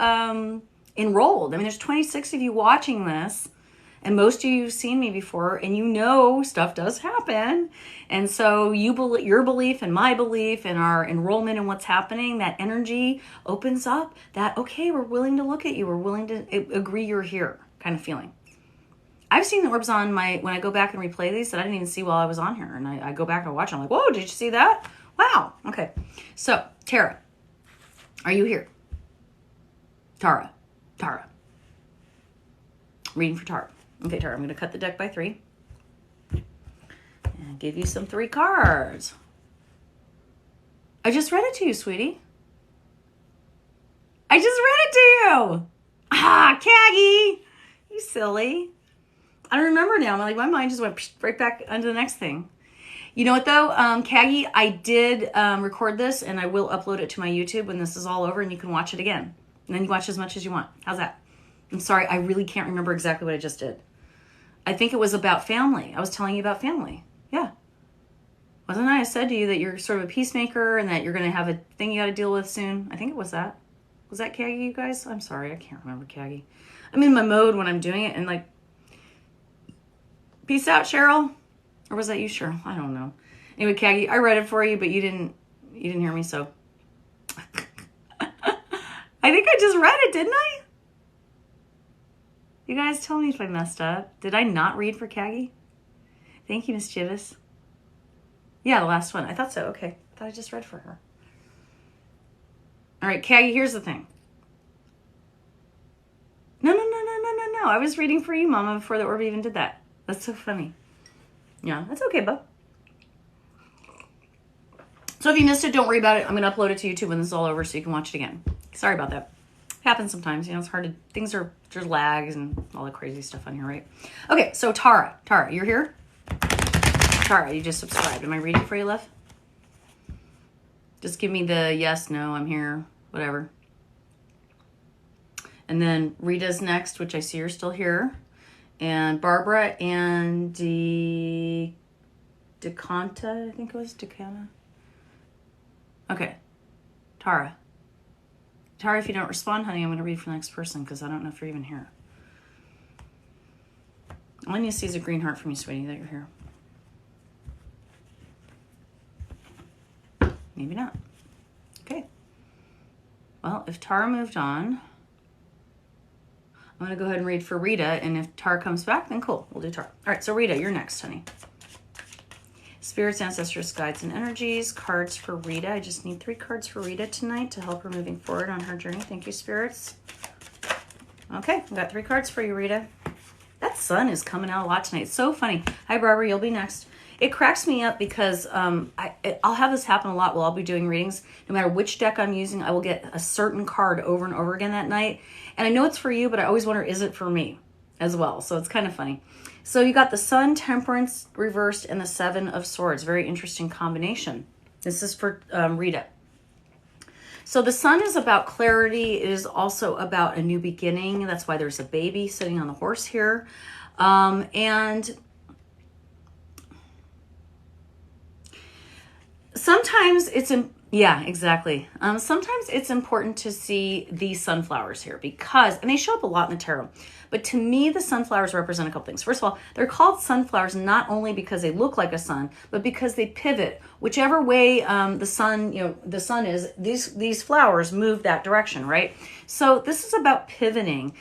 enrolled. I mean, there's 26 of you watching this, and most of you have seen me before, and you know stuff does happen. And so your belief and my belief and our enrollment in what's happening, that energy opens up that, okay, we're willing to look at you. We're willing to agree you're here kind of feeling. I've seen the orbs on when I go back and replay these that I didn't even see while I was on here. And I go back and watch them. I'm like, whoa, did you see that? Wow. Okay. So, Tara, are you here? Tara. Reading for Tara. Okay, Tara, I'm going to cut the deck by 3. And give you some 3 cards. I just read it to you, sweetie. I just read it to you. Ah, Caggie. You silly. I don't remember now. My mind just went right back onto the next thing. You know what, though? Caggie, I did record this, and I will upload it to my YouTube when this is all over, and you can watch it again. And then you watch as much as you want. How's that? I'm sorry. I really can't remember exactly what I just did. I think it was about family. I was telling you about family. Yeah. Wasn't I? I said to you that you're sort of a peacemaker and that you're going to have a thing you got to deal with soon. I think it was that. Was that Caggie, you guys? I'm sorry. I can't remember Caggie. I'm in my mode when I'm doing it and like, peace out, Cheryl. Or was that you, Cheryl? I don't know. Anyway, Caggie, I read it for you, but you didn't hear me, so. I think I just read it, didn't I? You guys tell me if I messed up. Did I not read for Caggie? Thank you, Mischievous. Yeah, the last one. I thought so. Okay. I thought I just read for her. All right, Caggie, here's the thing. No. I was reading for you, Mama, before the orb even did that. That's so funny. Yeah, that's okay, bub. So if you missed it, don't worry about it. I'm going to upload it to YouTube when this is all over so you can watch it again. Sorry about that. Happens sometimes, you know, it's hard to, there's lags and all the crazy stuff on here, right? Okay, so Tara, you're here? Tara, you just subscribed. Am I reading for you, love? Just give me the yes, no, I'm here, whatever. And then Rita's next, which I see you're still here. And Barbara and Decanta, I think it was Decana. Okay, Tara. Tara, if you don't respond, honey, I'm going to read for the next person because I don't know if you're even here. All I need to see is a green heart from you, sweetie, that you're here. Maybe not. Okay. Well, if Tara moved on, I'm going to go ahead and read for Rita, and if Tara comes back, then cool. We'll do Tara. All right, so Rita, you're next, honey. Spirits, ancestors, guides, and energies. Cards for Rita. I just need 3 cards for Rita tonight to help her moving forward on her journey. Thank you, spirits. Okay, I got 3 cards for you, Rita. That sun is coming out a lot tonight. It's so funny. Hi, Barbara. You'll be next. It cracks me up because I'll have this happen a lot while I'll be doing readings. No matter which deck I'm using, I will get a certain card over and over again that night. And I know it's for you, but I always wonder, is it for me as well? So it's kind of funny. So you got the Sun, Temperance reversed, and the 7 of Swords. Very interesting combination. This is for Rita. So the Sun is about clarity. It is also about a new beginning. That's why there's a baby sitting on the horse here. And sometimes it's yeah, exactly. Sometimes it's important to see these sunflowers here because, and they show up a lot in the tarot, But to me, the sunflowers represent a couple things. First of all, they're called sunflowers not only because they look like a sun, but because they pivot. Whichever way the sun is, these flowers move that direction, right? So this is about pivoting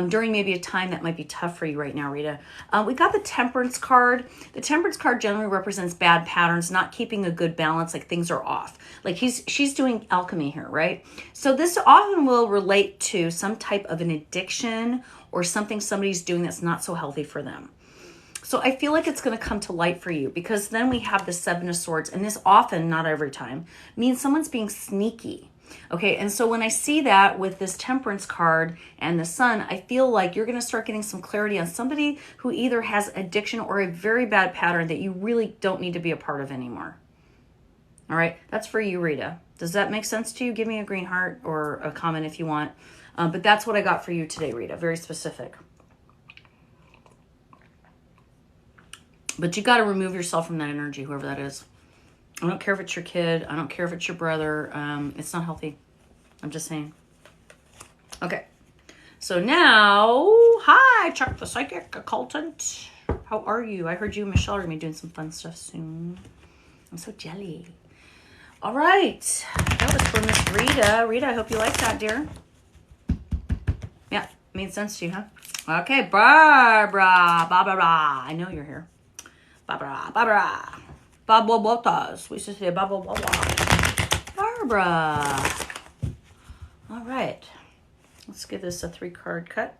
during maybe a time that might be tough for you right now, Rita. We got the Temperance card. The Temperance card generally represents bad patterns, not keeping a good balance, like things are off. Like she's doing alchemy here, right? So this often will relate to some type of an addiction or something somebody's doing that's not so healthy for them. So I feel like it's going to come to light for you, because then we have the Seven of Swords, and this often, not every time, means someone's being sneaky. Okay, and so when I see that with this Temperance card and the Sun, I feel like you're going to start getting some clarity on somebody who either has addiction or a very bad pattern that you really don't need to be a part of anymore. All right, that's for you, Rita. Does that make sense to you? Give me a green heart or a comment if you want. But that's what I got for you today, Rita. Very specific. But you got to remove yourself from that energy, whoever that is. I don't care if it's your kid. I don't care if it's your brother. It's not healthy. I'm just saying. Okay. So now, hi, Chuck the Psychic Occultant. How are you? I heard you and Michelle are going to be doing some fun stuff soon. I'm so jelly. All right. That was for Miss Rita. Rita, I hope you like that, dear. Yeah, made sense to you, huh? Okay, Barbara. I know you're here. Barbara. Babobotas. We should say Babobaba. Barbara. All right. Let's give this a 3-card cut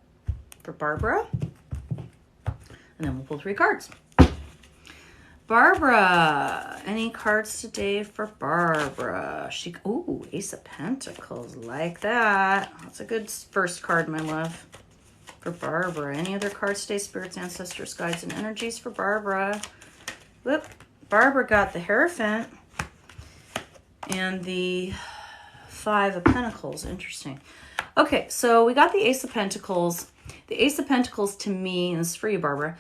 for Barbara. And then we'll pull 3 cards. Barbara. Any cards today for Barbara? Ooh, Ace of Pentacles. Like that. That's a good first card, my love. For Barbara. Any other cards today? Spirits, ancestors, guides, and energies for Barbara. Whoop. Barbara got the Hierophant and the 5 of Pentacles. Interesting. Okay, so we got the Ace of Pentacles. The Ace of Pentacles to me, and this is for you, Barbara,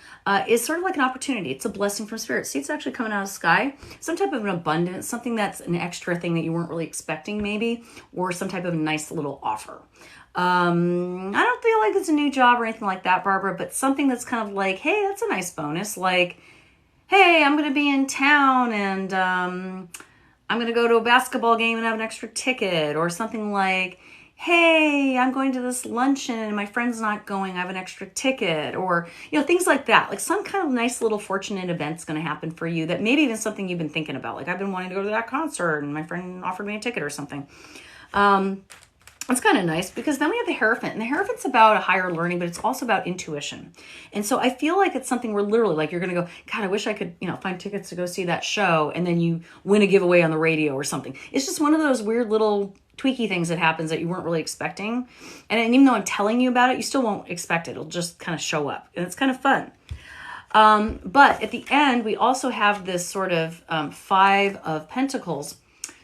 is sort of like an opportunity. It's a blessing from Spirit. See, it's actually coming out of the sky. Some type of an abundance, something that's an extra thing that you weren't really expecting maybe, or some type of nice little offer. I don't feel like it's a new job or anything like that, Barbara, but something that's kind of like, hey, that's a nice bonus. Like, hey, I'm going to be in town and I'm going to go to a basketball game and have an extra ticket, or something like, hey, I'm going to this luncheon and my friend's not going, I have an extra ticket, or, things like that. Like some kind of nice little fortunate event's going to happen for you that maybe even something you've been thinking about. Like I've been wanting to go to that concert and my friend offered me a ticket or something. It's kind of nice, because then we have the Hierophant, and the Hierophant's about a higher learning, but it's also about intuition. And so I feel like it's something where literally, like, you're going to go, God, I wish I could, find tickets to go see that show. And then you win a giveaway on the radio or something. It's just one of those weird little tweaky things that happens that you weren't really expecting. And even though I'm telling you about it, you still won't expect it. It'll just kind of show up, and it's kind of fun. But at the end, we also have this sort of 5 of Pentacles.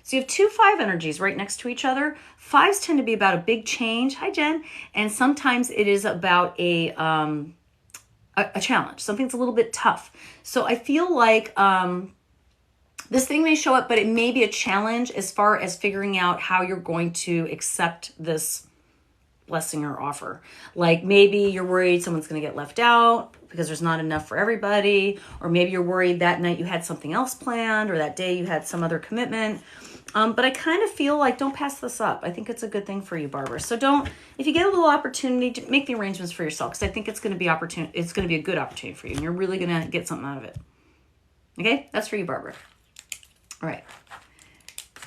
So you have 2 5 energies right next to each other. 5s tend to be about a big change. Hi, Jen. And sometimes it is about a challenge. Something's a little bit tough. So I feel like this thing may show up, but it may be a challenge as far as figuring out how you're going to accept this blessing or offer. Like maybe you're worried someone's going to get left out because there's not enough for everybody. Or maybe you're worried that night you had something else planned, or that day you had some other commitment. But I kind of feel like don't pass this up. I think it's a good thing for you, Barbara. So if you get a little opportunity, to make the arrangements for yourself, because I think it's going to be it's going to be a good opportunity for you, and you're really going to get something out of it. Okay, that's for you, Barbara. All right.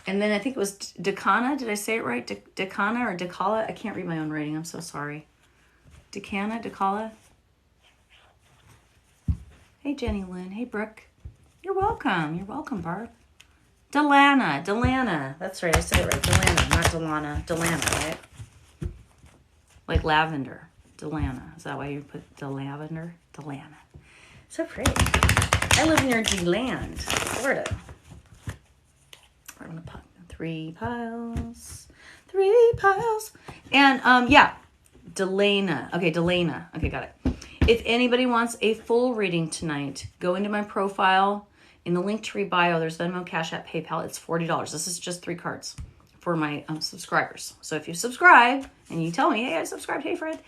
And then I think it was Decana. Did I say it right? Decana or Decala? I can't read my own writing. I'm so sorry. Decala. Hey, Jenny Lynn. Hey, Brooke. You're welcome. You're welcome, Barb. Delana. That's right. I said it right. Delana, not Delana. Delana, right? Like lavender. Delana. Is that why you put the lavender? Delana. So pretty. I live near D-Land, Florida. I'm going to put 3 piles. 3 piles. And, yeah. Delana. Okay, Delana. Okay, got it. If anybody wants a full reading tonight, go into my profile. In the Linktree bio, there's Venmo, Cash App, PayPal. It's $40. This is just 3 cards. for my subscribers. So if you subscribe and you tell me, hey, I subscribed, hey, Fred,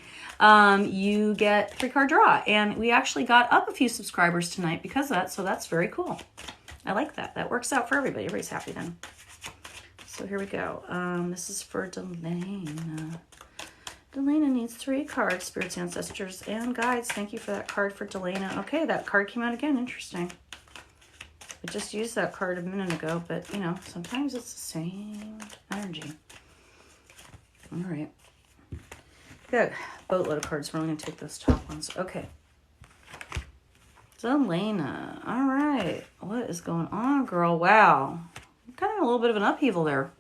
you get 3-card draw. And we actually got up a few subscribers tonight because of that. So that's very cool. I like that. That works out for everybody. Everybody's happy then. So here we go. This is for Delana. Delana needs 3 cards, spirits, ancestors, and guides. Thank you for that card for Delana. Okay, that card came out again. Interesting. I just used that card a minute ago, but, you know, sometimes it's the same energy. All right. Good. Boatload of cards. We're only going to take those top ones. Okay. Delana. All right. What is going on, girl? Wow. Kind of a little bit of an upheaval there.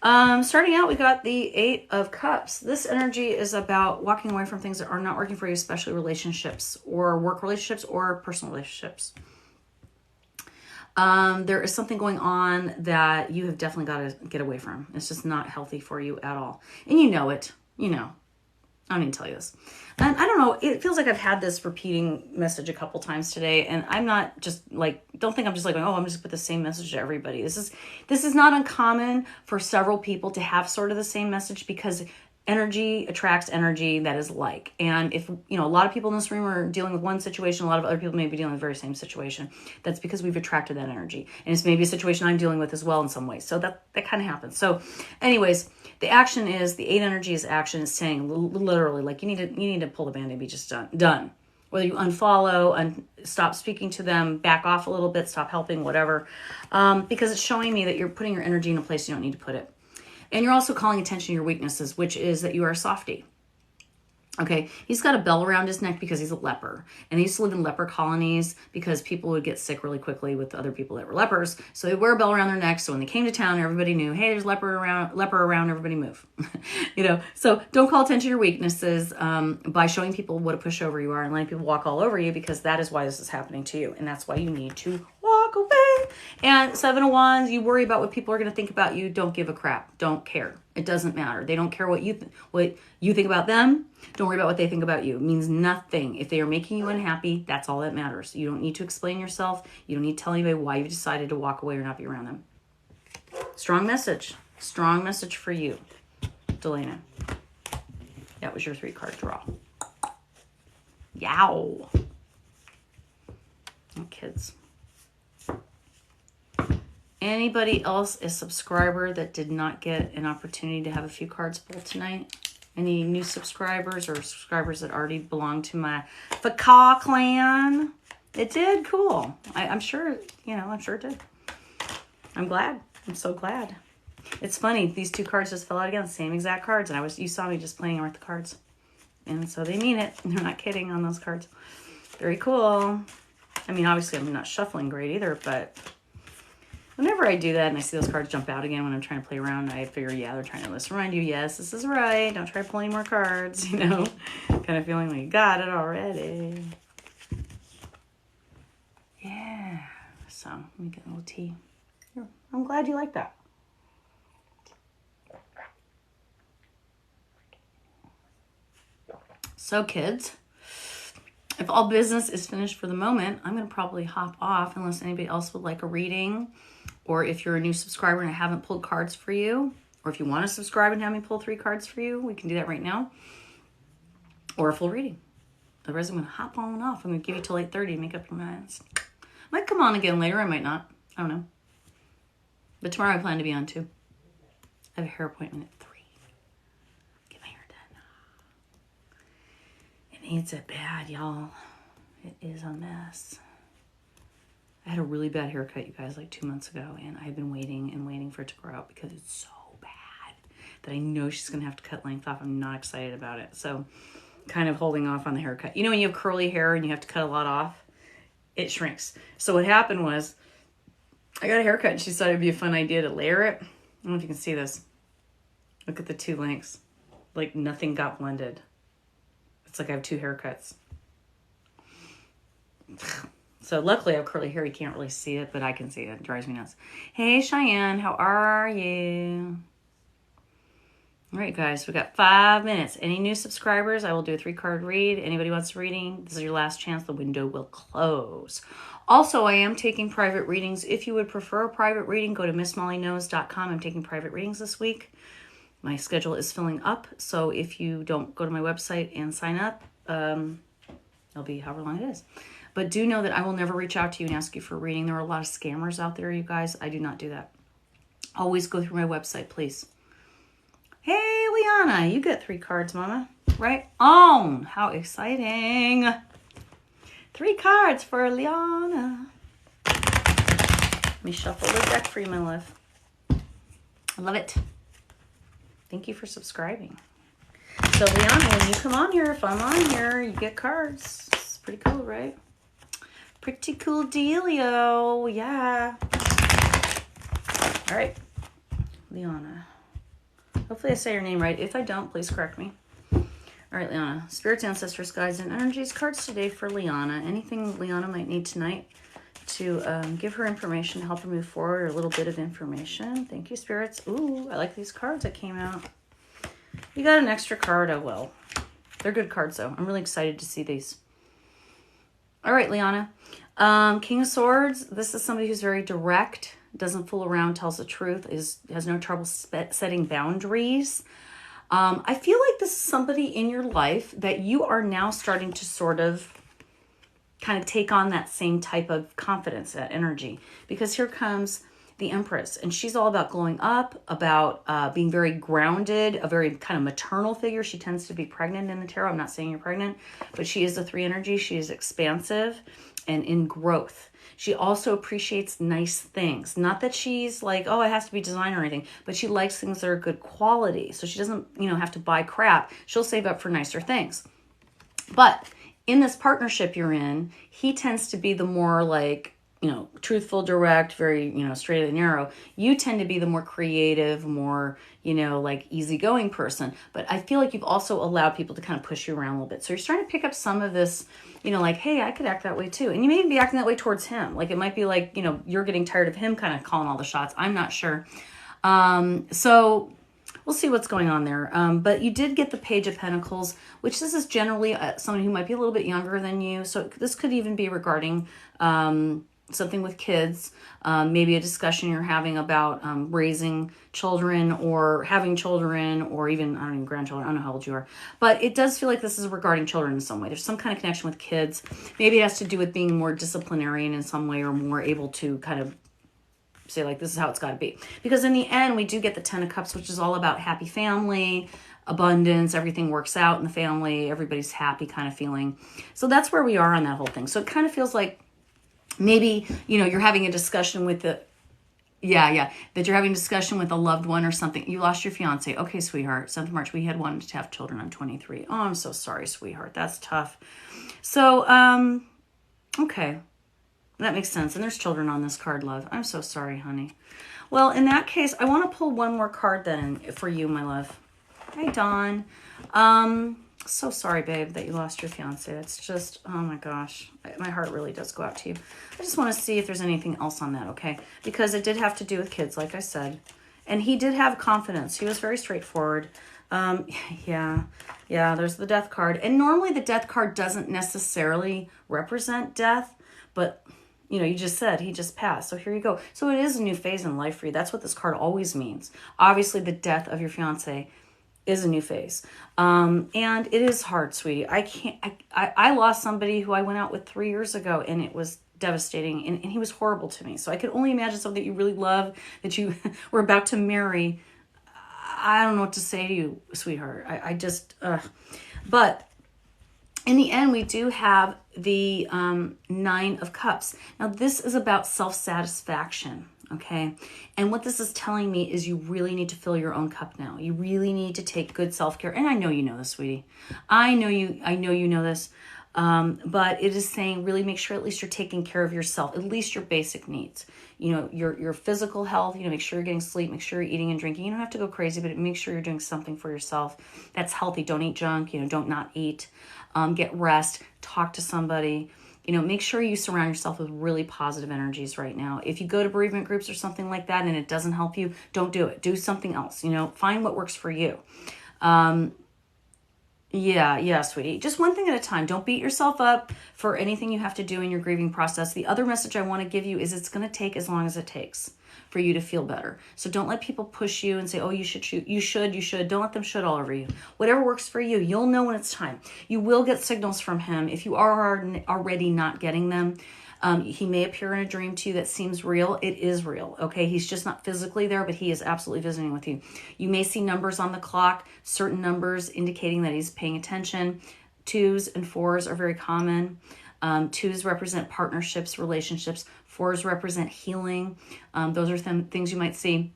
Starting out, we got the 8 of Cups. This energy is about walking away from things that are not working for you, especially relationships or work relationships or personal relationships. There is something going on that you have definitely got to get away from. It's just not healthy for you at all. And you know it. You know. I don't need to tell you this. And I don't know. It feels like I've had this repeating message a couple times today. And I'm not just like, don't think I'm just like, oh, I'm just put the same message to everybody. This is not uncommon for several people to have sort of the same message because energy attracts energy that is like. And if, you know, a lot of people in this room are dealing with one situation, a lot of other people may be dealing with the very same situation. That's because we've attracted that energy. And it's maybe a situation I'm dealing with as well in some ways. So that kind of happens. So anyways, the action is, the 8 energy is action. It's saying literally, like, you need to pull the band-aid, be just done. Whether you unfollow, stop speaking to them, back off a little bit, stop helping, whatever. Because it's showing me that you're putting your energy in a place you don't need to put it. And you're also calling attention to your weaknesses, which is that you are a softie. Okay, he's got a bell around his neck because he's a leper. And he used to live in leper colonies because people would get sick really quickly with other people that were lepers. So they wear a bell around their neck. So when they came to town, everybody knew, hey, there's leper around, everybody move. You know, so don't call attention to your weaknesses by showing people what a pushover you are and letting people walk all over you, because that is why this is happening to you. And that's why you need to walk away. And 7 of Wands, you worry about what people are going to think about you. Don't give a crap. Don't care. It doesn't matter. They don't care what you think about them. Don't worry about what they think about you. It means nothing. If they are making you unhappy, that's all that matters. You don't need to explain yourself. You don't need to tell anybody why you decided to walk away or not be around them. Strong message. Strong message for you, Delana. That was your 3-card draw. Yow. Oh, kids. Anybody else a subscriber that did not get an opportunity to have a few cards pulled tonight? Any new subscribers or subscribers that already belong to my Faka clan? It did? Cool. I'm sure, I'm sure it did. I'm glad. I'm so glad. It's funny. These 2 cards just fell out again. Same exact cards. And you saw me just playing with the cards. And so they mean it. They're not kidding on those cards. Very cool. I mean, obviously I'm not shuffling great either, but whenever I do that and I see those cards jump out again when I'm trying to play around, I figure, yeah, they're trying to just remind you, yes, this is right. Don't try to pull any more cards, Kind of feeling like you got it already. Yeah. So, let me get a little tea. Here. I'm glad you like that. So, kids, if all business is finished for the moment, I'm going to probably hop off unless anybody else would like a reading. Or if you're a new subscriber and I haven't pulled cards for you, or if you want to subscribe and have me pull 3 cards for you, we can do that right now. Or a full reading. Otherwise, I'm going to hop on and off. I'm going to give you till 8:30 to make up your minds. Might come on again later. I might not. I don't know. But tomorrow I plan to be on too. I have a hair appointment at 3. Get my hair done. It needs it bad, y'all. It is a mess. I had a really bad haircut, you guys, like 2 months ago, and I've been waiting and waiting for it to grow out because it's so bad that I know she's going to have to cut length off. I'm not excited about it. So kind of holding off on the haircut. You know when you have curly hair and you have to cut a lot off? It shrinks. So what happened was I got a haircut and she thought it'd be a fun idea to layer it. I don't know if you can see this. Look at the 2 lengths. Like nothing got blended. It's like I have 2 haircuts. So luckily I have curly hair. You can't really see it, but I can see it. It drives me nuts. Hey, Cheyenne, how are you? All right, guys, we got 5 minutes. Any new subscribers, I will do a 3-card read. Anybody wants reading, this is your last chance. The window will close. Also, I am taking private readings. If you would prefer a private reading, go to missmollyknows.com. I'm taking private readings this week. My schedule is filling up, so if you don't go to my website and sign up, it'll be however long it is. But do know that I will never reach out to you and ask you for a reading. There are a lot of scammers out there, you guys. I do not do that. Always go through my website, please. Hey, Liana, you get 3 cards, Mama. Right on. How exciting. 3 cards for Liana. Let me shuffle the deck for you, my love. I love it. Thank you for subscribing. So, Liana, when you come on here, if I'm on here, you get cards. It's pretty cool, right? Pretty cool dealio. Yeah. All right. Liana. Hopefully I say your name right. If I don't, please correct me. All right, Liana. Spirits, ancestors, guides, and energies. Cards today for Liana. Anything Liana might need tonight to give her information to help her move forward, or a little bit of information. Thank you, spirits. Ooh, I like these cards that came out. You got an extra card. Oh, well. They're good cards, though. I'm really excited to see these. All right, Liana. King of Swords. This is somebody who's very direct, doesn't fool around, tells the truth, has no trouble setting boundaries. I feel like this is somebody in your life that you are now starting to sort of kind of take on that same type of confidence, that energy. Because here comes the Empress, and she's all about glowing up, about being very grounded, a very kind of maternal figure. She tends to be pregnant in the tarot. I'm not saying you're pregnant, but she is the 3 energy. She is expansive and in growth. She also appreciates nice things. Not that she's like, oh, it has to be design or anything, but she likes things that are good quality. So she doesn't, have to buy crap. She'll save up for nicer things. But in this partnership you're in, he tends to be the more like, truthful, direct, very, straight and narrow. You tend to be the more creative, more, like easygoing person. But I feel like you've also allowed people to kind of push you around a little bit. So you're starting to pick up some of this, like, hey, I could act that way too. And you may be acting that way towards him. Like it might be like, you're getting tired of him kind of calling all the shots. I'm not sure. So we'll see what's going on there. But you did get the Page of Pentacles, which this is generally someone who might be a little bit younger than you. So this could even be regarding something with kids, maybe a discussion you're having about raising children or having children, or even, grandchildren. I don't know how old you are. But it does feel like this is regarding children in some way. There's some kind of connection with kids. Maybe it has to do with being more disciplinarian in some way, or more able to kind of say, like, this is how it's got to be. Because in the end, we do get the 10 of Cups, which is all about happy family, abundance, everything works out in the family, everybody's happy kind of feeling. So that's where we are on that whole thing. So it kind of feels like maybe, you're having a discussion with that you're having a discussion with a loved one or something. You lost your fiance. Okay, sweetheart. 7th of March, we had wanted to have children. I'm 23. Oh, I'm so sorry, sweetheart. That's tough. So, okay. That makes sense. And there's children on this card, love. I'm so sorry, honey. Well, in that case, I want to pull one more card then for you, my love. Hi, Dawn. So sorry, babe, that you lost your fiance. It's just, oh my gosh. My heart really does go out to you. I just want to see if there's anything else on that, okay? Because it did have to do with kids, like I said. And he did have confidence. He was very straightforward. Yeah, there's the Death card. And normally the Death card doesn't necessarily represent death, but you just said he just passed. So here you go. So it is a new phase in life for you. That's what this card always means. Obviously, the death of your fiance is a new phase. And it is hard, sweetie. I lost somebody who I went out with 3 years ago, and it was devastating, and he was horrible to me. So I could only imagine something that you really love, that you were about to marry. I don't know what to say to you, sweetheart. I just, but in the end, we do have the 9 of Cups. Now, this is about self-satisfaction, okay? And what this is telling me is you really need to fill your own cup now. You really need to take good self-care. And I know you know this, sweetie. I know you know this. But it is saying really make sure at least you're taking care of yourself, at least your basic needs. Your physical health, make sure you're getting sleep, make sure you're eating and drinking. You don't have to go crazy, but make sure you're doing something for yourself that's healthy. Don't eat junk, don't not eat. Get rest, talk to somebody. make sure you surround yourself with really positive energies right now. If you go to bereavement groups or something like that and it doesn't help you, don't do it. Do something else. Find what works for you. Yeah, sweetie. Just one thing at a time. Don't beat yourself up for anything you have to do in your grieving process. The other message I want to give you is it's going to take as long as it takes for you to feel better. So don't let people push you and say, oh, you should. Don't let them should all over you. Whatever works for you, you'll know when it's time. You will get signals from him. If you are already not getting them, he may appear in a dream to you that seems real. It is real, okay? He's just not physically there, but he is absolutely visiting with you. You may see numbers on the clock, certain numbers indicating that he's paying attention. 2s and 4s are very common. 2s represent partnerships, relationships. 4s represent healing. Those are things you might see.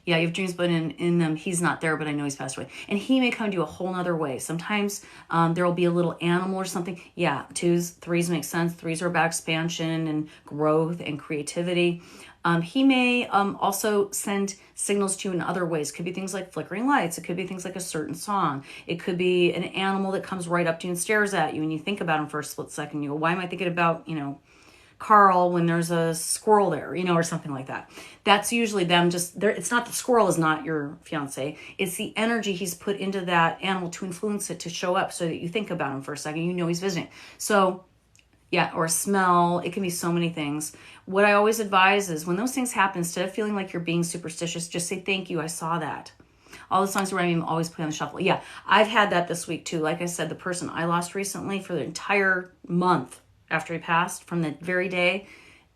Yeah, you have dreams, but in them, he's not there, but I know he's passed away. And he may come to you a whole nother way. Sometimes there will be a little animal or something. Yeah, 2s, 3s make sense. 3s are about expansion and growth and creativity. He may also send signals to you in other ways. Could be things like flickering lights. It could be things like a certain song. It could be an animal that comes right up to you and stares at you, and you think about him for a split second. You go, why am I thinking about, Carl when there's a squirrel there, or something like that. That's usually them just there. It's not, the squirrel is not your fiance. It's the energy he's put into that animal to influence it to show up so that you think about him for a second. He's visiting. So yeah, or a smell. It can be so many things. What I always advise is when those things happen, instead of feeling like you're being superstitious, just say, thank you, I saw that. All the songs where I always play on the shuffle. Yeah, I've had that this week too. Like I said, the person I lost recently, for the entire month after he passed, from the very day,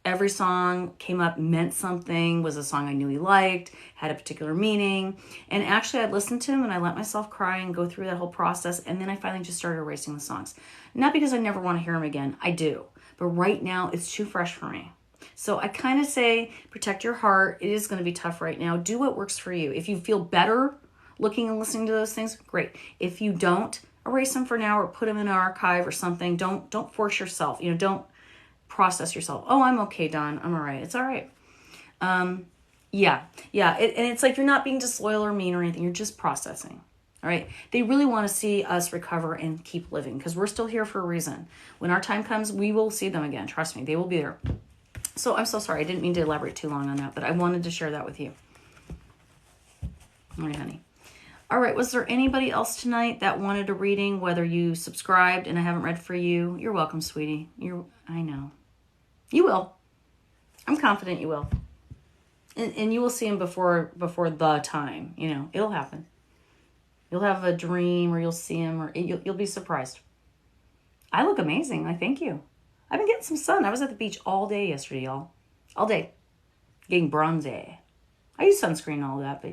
every song came up, meant something, was a song I knew he liked, had a particular meaning. And actually I'd listen to him and I let myself cry and go through that whole process. And then I finally just started erasing the songs. Not because I never want to hear them again. I do. But right now it's too fresh for me. So I kind of say, protect your heart. It is going to be tough right now. Do what works for you. If you feel better looking and listening to those things, great. If you don't, erase them for now or put them in an archive or something. Don't force yourself. Don't process yourself. Oh, I'm okay, Dawn. I'm all right. It's all right. Yeah. And it's like you're not being disloyal or mean or anything. You're just processing. All right. They really want to see us recover and keep living because we're still here for a reason. When our time comes, we will see them again. Trust me, they will be there. So I'm so sorry. I didn't mean to elaborate too long on that, but I wanted to share that with you. All right, honey. All right, was there anybody else tonight that wanted a reading, whether you subscribed and I haven't read for you? You're welcome, sweetie. I know. You will. I'm confident you will. And you will see him before the time. It'll happen. You'll have a dream or you'll see him or you'll be surprised. I look amazing. I thank you. I've been getting some sun. I was at the beach all day yesterday, y'all. All day. Getting bronzy. I use sunscreen and all that, but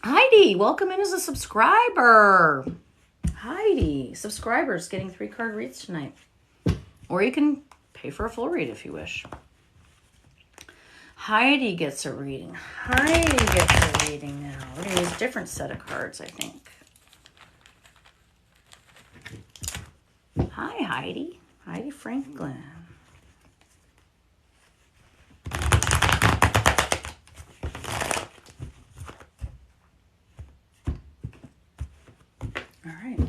Heidi, welcome in as a subscriber. Heidi, subscribers getting 3-card reads tonight. Or you can pay for a full read if you wish. Heidi gets a reading. Heidi gets a reading now. We're going to use a different set of cards, I think. Hi, Heidi. Heidi Franklin. All right.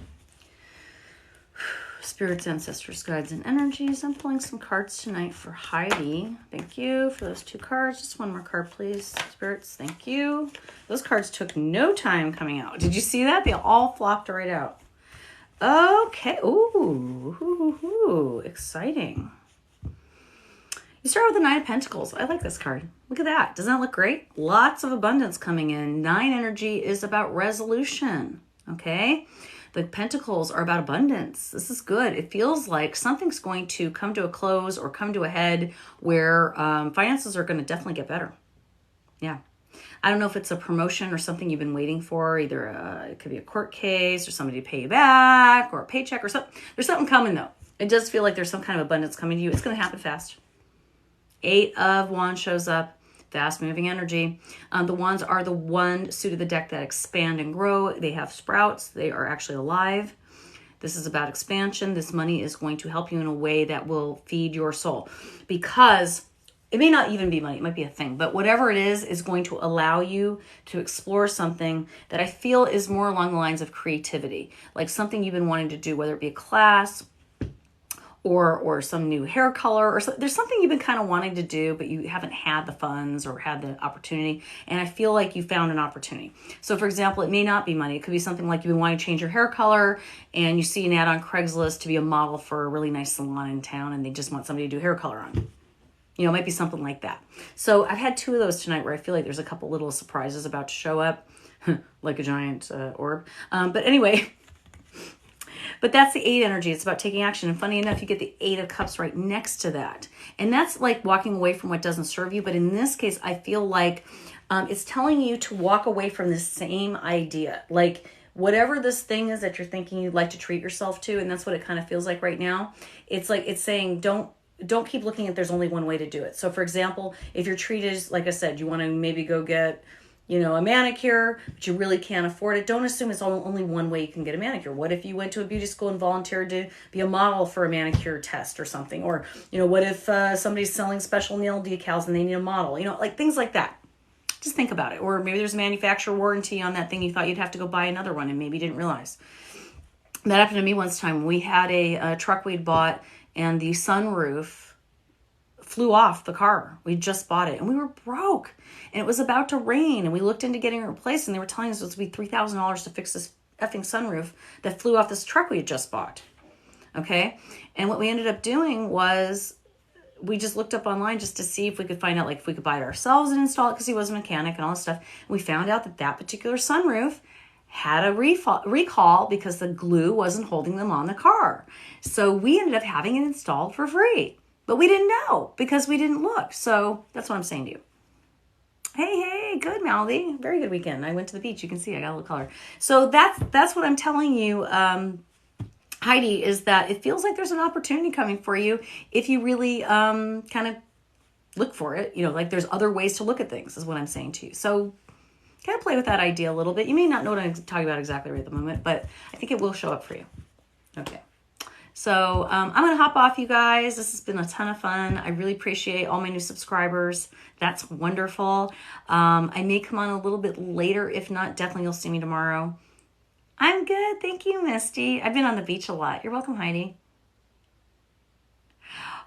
Spirits, ancestors, guides, and energies. I'm pulling some cards tonight for Heidi. Thank you for those 2 cards. Just one more card, please. Spirits, thank you. Those cards took no time coming out. Did you see that? They all flopped right out. Okay. Ooh, exciting. You start with the 9 of Pentacles. I like this card. Look at that. Doesn't that look great? Lots of abundance coming in. 9 energy is about resolution. Okay. The Pentacles are about abundance. This is good. It feels like something's going to come to a close or come to a head where finances are going to definitely get better. Yeah. I don't know if it's a promotion or something you've been waiting for. Either it could be a court case or somebody to pay you back or a paycheck or something. There's something coming though. It does feel like there's some kind of abundance coming to you. It's going to happen fast. 8 of Wands shows up. Fast moving energy. The wands are the one suit of the deck that expand and grow. They have sprouts. They are actually alive. This is about expansion. This money is going to help you in a way that will feed your soul. Because it may not even be money, it might be a thing, but whatever it is going to allow you to explore something that I feel is more along the lines of creativity, like something you've been wanting to do, whether it be a class or some new hair color, or there's something you've been kind of wanting to do, but you haven't had the funds or had the opportunity. And I feel like you found an opportunity. So for example, it may not be money. It could be something like you've been wanting to change your hair color and you see an ad on Craigslist to be a model for a really nice salon in town and they just want somebody to do hair color on. You know, it might be something like that. So I've had 2 of those tonight where I feel like there's a couple little surprises about to show up, like a giant orb. But anyway, but that's the 8 energy. It's about taking action. And funny enough, you get the 8 of Cups right next to that. And that's like walking away from what doesn't serve you. But in this case, I feel like it's telling you to walk away from the same idea. Like whatever this thing is that you're thinking you'd like to treat yourself to, and that's what it kind of feels like right now. It's like it's saying don't keep looking at there's only one way to do it. So for example, if your treat is, like I said, you want to maybe go get, you know, a manicure, but you really can't afford it, don't assume it's only one way you can get a manicure. What if you went to a beauty school and volunteered to be a model for a manicure test or something? Or, you know, what if somebody's selling special nail decals and they need a model? You know, like things like that. Just think about it. Or maybe there's a manufacturer warranty on that thing. You thought you'd have to go buy another one and maybe you didn't realize. That happened to me once time. We had a truck we'd bought and the sunroof flew off the car. We just bought it and we were broke and it was about to rain and we looked into getting it replaced and they were telling us it was going to be $3,000 to fix this effing sunroof that flew off this truck we had just bought. Okay. And what we ended up doing was we just looked up online just to see if we could find out, like if we could buy it ourselves and install it because he was a mechanic and all this stuff. And we found out that that particular sunroof had a recall because the glue wasn't holding them on the car. So we ended up having it installed for free. But we didn't know because we didn't look. So that's what I'm saying to you. Hey, good, Maldy. Very good weekend. I went to the beach. You can see I got a little color. So that's what I'm telling you, Heidi, is that it feels like there's an opportunity coming for you if you really kind of look for it. You know, like there's other ways to look at things is what I'm saying to you. So kind of play with that idea a little bit. You may not know what I'm talking about exactly right at the moment, but I think it will show up for you. Okay. So I'm going to hop off, you guys. This has been a ton of fun. I really appreciate all my new subscribers. That's wonderful. I may come on a little bit later. If not, definitely you'll see me tomorrow. I'm good. Thank you, Misty. I've been on the beach a lot. You're welcome, Heidi.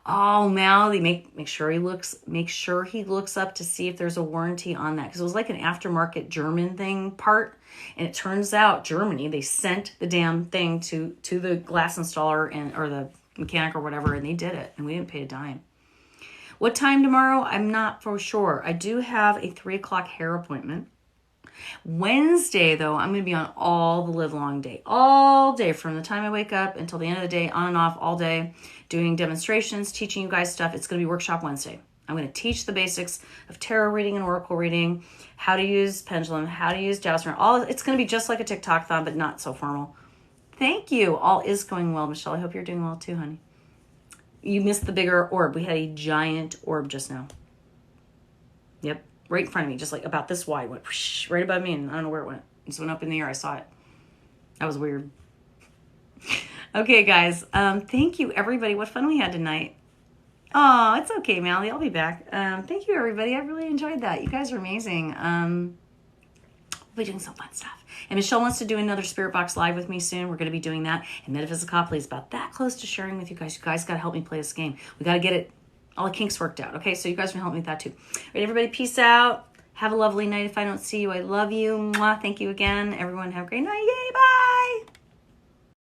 Oh, Mal, make sure he looks up to see if there's a warranty on that, because it was like an aftermarket German thing part, and it turns out Germany, they sent the damn thing to the glass installer or the mechanic or whatever, and they did it, and we didn't pay a dime. What time tomorrow? I'm not for sure. I do have a 3:00 hair appointment. Wednesday, though, I'm going to be on all the live long day. All day from the time I wake up until the end of the day, on and off all day, doing demonstrations, teaching you guys stuff. It's going to be Workshop Wednesday. I'm going to teach the basics of tarot reading and oracle reading, how to use pendulum, how to use jousting. It's going to be just like a TikTok-thon, but not so formal. Thank you. All is going well, Michelle. I hope you're doing well too, honey. You missed the bigger orb. We had a giant orb just now. Yep. Right in front of me, just like about this wide, went whoosh, right above me, and I don't know where it went. It just went up in the air. I saw it. That was weird. Okay, guys. Thank you, everybody. What fun we had tonight. Oh, it's okay, Mally. I'll be back. Thank you, everybody. I really enjoyed that. You guys are amazing. We'll be doing some fun stuff. And Michelle wants to do another Spirit Box Live with me soon. We're going to be doing that. And Metaphysical is about that close to sharing with you guys. You guys got to help me play this game. We got to get it. All the kinks worked out. Okay, so you guys can help me with that too. All right, everybody, peace out. Have a lovely night. If I don't see you, I love you. Mwah. Thank you again. Everyone have a great night. Yay, bye.